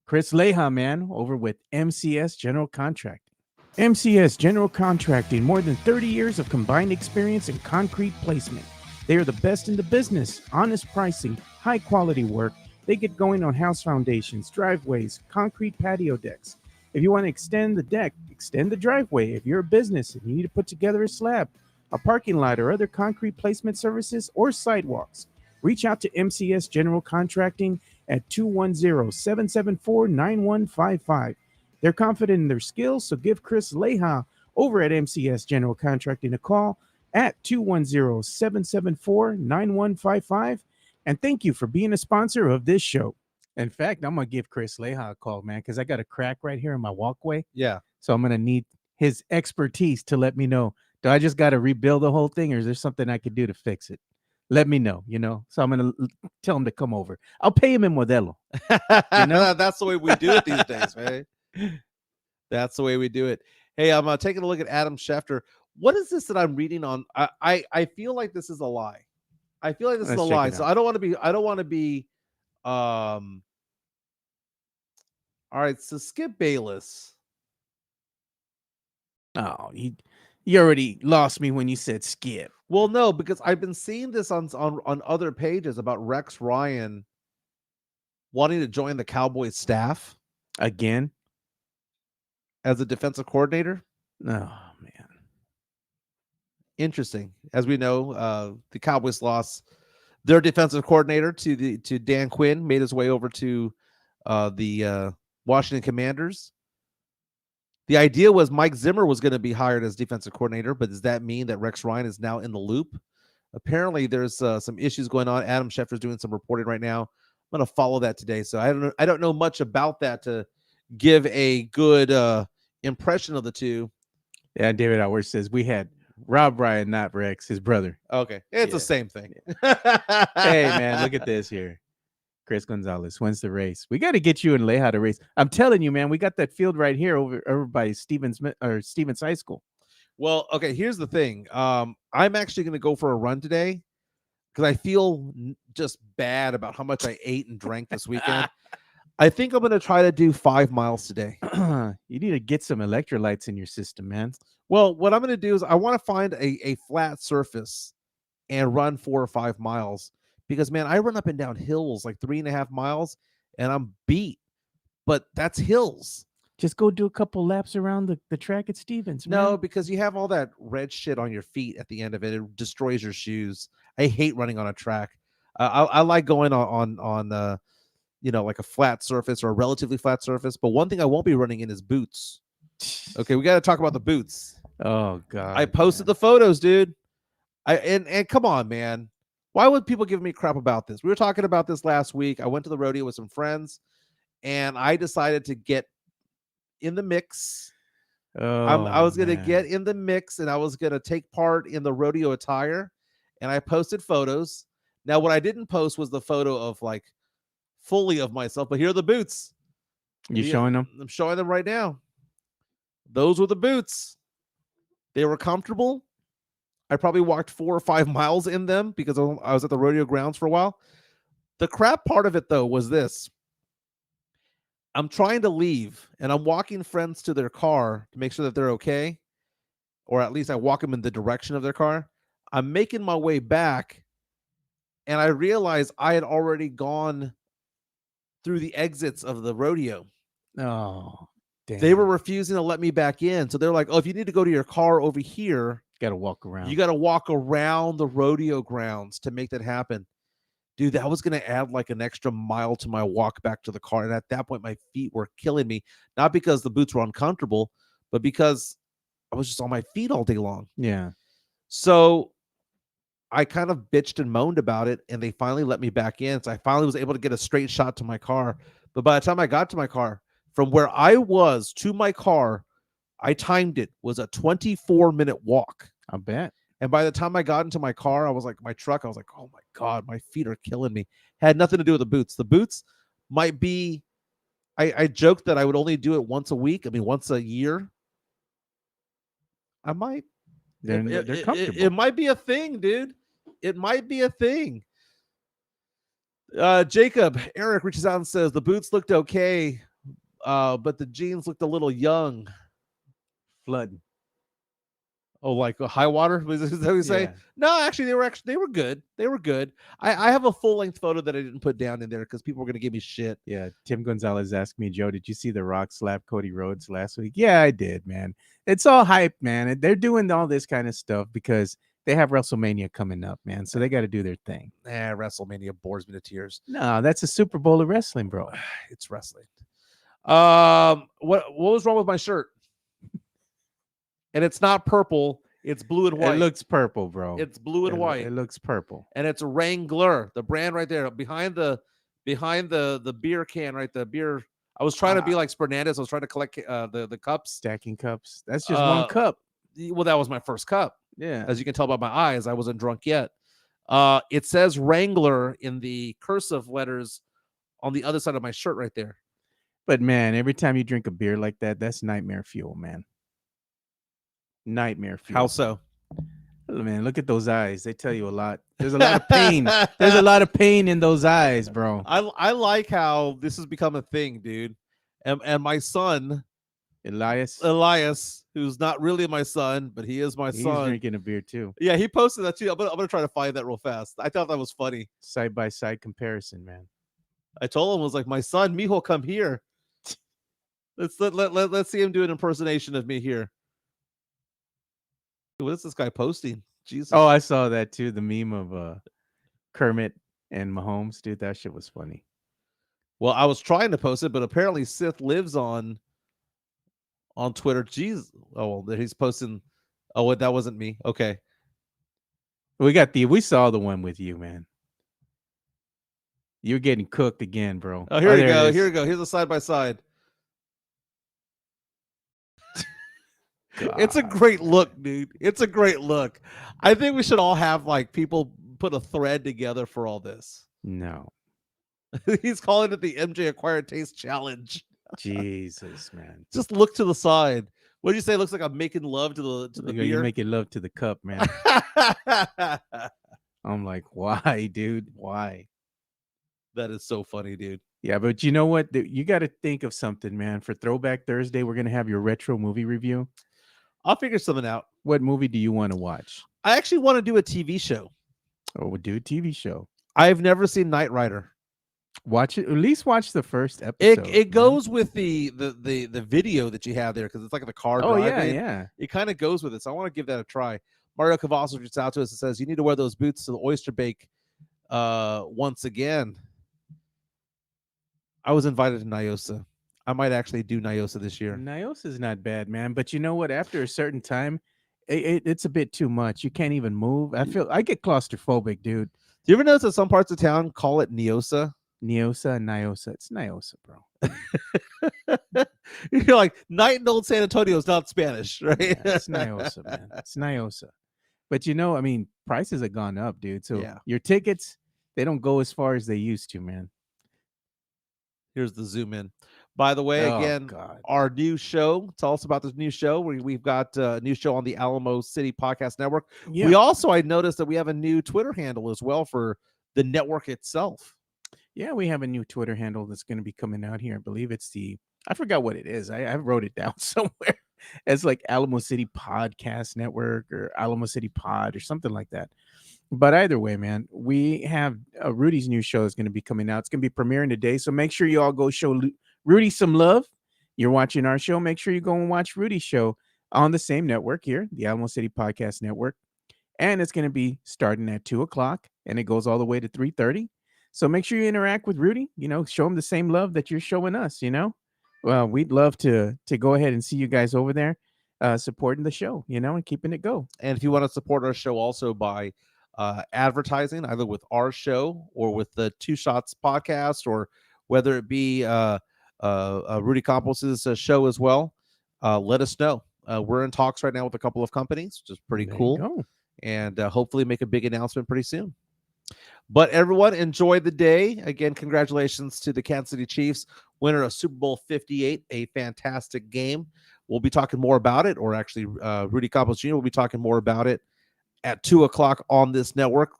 Chris Leha, man, over with MCS General Contracting. MCS General Contracting, more than 30 years of combined experience in concrete placement. They are the best in the business, honest pricing, high quality work. They get going on house foundations, driveways, concrete patio decks. If you want to extend the deck, extend the driveway. If you're a business and you need to put together a slab, a parking lot, or other concrete placement services or sidewalks, reach out to MCS General Contracting at 210-774-9155. They're confident in their skills, so give Chris Leha over at MCS General Contracting a call at 210-774-9155. And thank you for being a sponsor of this show. In fact, I'm going to give Chris Leha a call, man, because I got a crack right here in my walkway. Yeah. So I'm going to need his expertise to let me know, do I just got to rebuild the whole thing, or is there something I could do to fix it? Let me know, So I'm going to tell him to come over. I'll pay him in Modelo. That's the way we do it these days, man. That's the way we do it. Hey, I'm taking a look at Adam Schefter. What is this that I'm reading on? I feel like this is a lie. I feel like this is a lie. So I don't want to be all right, so Skip Bayless. Oh, you already lost me when you said Skip. Well, no, because I've been seeing this on other pages about Rex Ryan wanting to join the Cowboys staff again as a defensive coordinator. Oh man, interesting. As we know, the Cowboys lost their defensive coordinator to Dan Quinn, made his way over to the Washington Commanders. The idea was Mike Zimmer was going to be hired as defensive coordinator, but does that mean that Rex Ryan is now in the loop? Apparently, there's some issues going on. Adam Schefter's doing some reporting right now. I'm going to follow that today. So I don't know much about that to give a good impression of the two. Yeah, David Howard says we had Rob Ryan, not Rex, his brother. Okay, it's the same thing. Hey man, look at this here. Chris Gonzalez wins the race. We got to get you and Leha to race. I'm telling you, man, we got that field right here over by Stevens High School. Well, okay, here's the thing. I'm actually going to go for a run today because I feel just bad about how much I ate and drank this weekend. I think I'm going to try to do 5 miles today. You need to get some electrolytes in your system, man. Well, what I'm going to do is I want to find a flat surface and run 4 or 5 miles. Because, man, I run up and down hills like 3.5 miles, and I'm beat. But that's hills. Just go do a couple laps around the track at Stevens. No, man. Because you have all that red shit on your feet at the end of it. It destroys your shoes. I hate running on a track. I like going on like a flat surface or a relatively flat surface. But one thing I won't be running in is boots. Okay, we got to talk about the boots. Oh, God. I posted the photos, dude. And come on, man. Why would people give me crap about this? We were talking about this last week. I went to the rodeo with some friends, and I decided to get in the mix. I was going to get in the mix, and I was going to take part in the rodeo attire, and I posted photos. Now, what I didn't post was the photo of like fully of myself, but here are the boots. You showing them? I'm showing them right now. Those were the boots. They were comfortable. I probably walked 4 or 5 miles in them because I was at the rodeo grounds for a while. The crap part of it, though, was this. I'm trying to leave, and I'm walking friends to their car to make sure that they're okay, or at least I walk them in the direction of their car. I'm making my way back, and I realized I had already gone through the exits of the rodeo. Oh, damn. They were refusing to let me back in. So they're like, oh, if you need to go to your car over here, got to walk around. You got to walk around the rodeo grounds to make that happen. Dude, that was going to add like an extra mile to my walk back to the car. And at that point, my feet were killing me. Not because the boots were uncomfortable, but because I was just on my feet all day long. Yeah. So I kind of bitched and moaned about it, and they finally let me back in. So I finally was able to get a straight shot to my car. But by the time I got to my car, from where I was to my car, I timed it, was a 24-minute walk. I bet. And by the time I got into my car, I was like, oh my God, my feet are killing me. Had nothing to do with the boots. The boots might be, I joked that I would only do it once a week. I mean, once a year. I might. They're comfortable. It might be a thing, dude. It might be a thing. Eric reaches out and says, the boots looked okay, but the jeans looked a little young. Flooding. Oh, like a high water? Is that what you say? Yeah. No, actually, they were good. They were good. I have a full length photo that I didn't put down in there because people were gonna give me shit. Yeah. Tim Gonzalez asked me, Joe, did you see The Rock slap Cody Rhodes last week? Yeah, I did, man. It's all hype, man. And they're doing all this kind of stuff because they have WrestleMania coming up, man. So they got to do their thing. WrestleMania bores me to tears. No, that's a Super Bowl of wrestling, bro. It's wrestling. What was wrong with my shirt? And it's not purple. It's blue and white. It looks purple, bro. It's blue and white. It looks purple. And it's Wrangler, the brand right there behind the beer can, right? The beer. I was trying to be like Fernandez. I was trying to collect the cups. Stacking cups. That's just one cup. Well, that was my first cup. Yeah. As you can tell by my eyes, I wasn't drunk yet. It says Wrangler in the cursive letters on the other side of my shirt right there. But man, every time you drink a beer like that, that's nightmare fuel, man. Nightmare fuel. How so? Man, look at those eyes. They tell you a lot. There's a lot of pain. There's a lot of pain in those eyes, bro. I like how this has become a thing, dude. And my son, Elias, who's not really my son, but he is my son. He's drinking a beer too. Yeah, he posted that too. I'm gonna try to find that real fast. I thought that was funny. Side by side comparison, man. I told him, I was like, my son, Mijo, come here. Let's see him do an impersonation of me here. What is this guy posting? Jesus. Oh, I saw that too. The meme of Kermit and Mahomes, dude. That shit was funny. Well, I was trying to post it, but apparently Sith lives on Twitter. Jeez. Oh, well, he's posting. Oh, that wasn't me. Okay. We saw the one with you, man. You're getting cooked again, bro. Oh, here we go. Here we go. Here's a side by side. It's a great look, dude. It's a great look. I think we should all have like people put a thread together for all this. No. He's calling it the MJ Acquired Taste Challenge. Jesus, man. Just look to the side. What do you say? It looks like I'm making love to the beer. You're making love to the cup, man. I'm like, why, dude? Why? That is so funny, dude. Yeah, but you know what? You got to think of something, man. For Throwback Thursday, we're going to have your retro movie review. I'll figure something out. What movie do you want to watch? I actually want to do a TV show. Oh, we'll do a TV show. I've never seen Knight Rider. Watch it. At least watch the first episode. It goes with the video that you have there because it's like the car driving. Oh, yeah. It kind of goes with it. So I want to give that a try. Mario Cavazos reaches out to us and says, you need to wear those boots to the oyster bake once again. I was invited to Nyosa. I might actually do Nyosa this year. Nyosa is not bad, man. But you know what? After a certain time, it's a bit too much. You can't even move. I get claustrophobic, dude. Do you ever notice that some parts of town call it Nyosa? Nyosa and Nyosa. It's Nyosa, bro. You're like, night in Old San Antonio is not Spanish, right? Yeah, it's Nyosa, man. It's Nyosa. But you know, I mean, prices have gone up, dude. So your tickets, they don't go as far as they used to, man. Here's the zoom in. By the way, again, our new show. Tell us about this new show. We've got a new show on the Alamo City Podcast Network. Yeah. We also, I noticed that we have a new Twitter handle as well for the network itself. Yeah, we have a new Twitter handle that's going to be coming out here. I believe it's I forgot what it is. I wrote it down somewhere. It's like Alamo City Podcast Network or Alamo City Pod or something like that. But either way, man, we have Rudy's new show is going to be coming out. It's going to be premiering today. So make sure you all go show Rudy some love. You're watching our show. Make sure you go and watch Rudy's show on the same network here, the Alamo City Podcast Network. And it's going to be starting at 2:00 and it goes all the way to 3:30. So make sure you interact with Rudy, show him the same love that you're showing us, Well, we'd love to go ahead and see you guys over there supporting the show, and keeping it go. And if you want to support our show also by advertising, either with our show or with the Two Shots podcast, or whether it be Rudy Campos' show as well, let us know. We're in talks right now with a couple of companies, which is pretty cool. And hopefully make a big announcement pretty soon. But everyone, enjoy the day. Again, congratulations to the Kansas City Chiefs, winner of Super Bowl 58, a fantastic game. We'll be talking more about it, or actually Rudy Campos Jr. will be talking more about it at 2:00 on this network.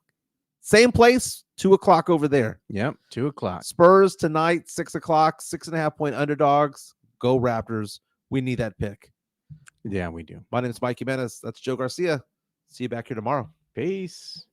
Same place, 2:00 over there. Yep, 2:00. Spurs tonight, 6:00, 6.5-point underdogs. Go Raptors. We need that pick. Yeah, we do. My name is Mike Jimenez. That's Joe Garcia. See you back here tomorrow. Peace.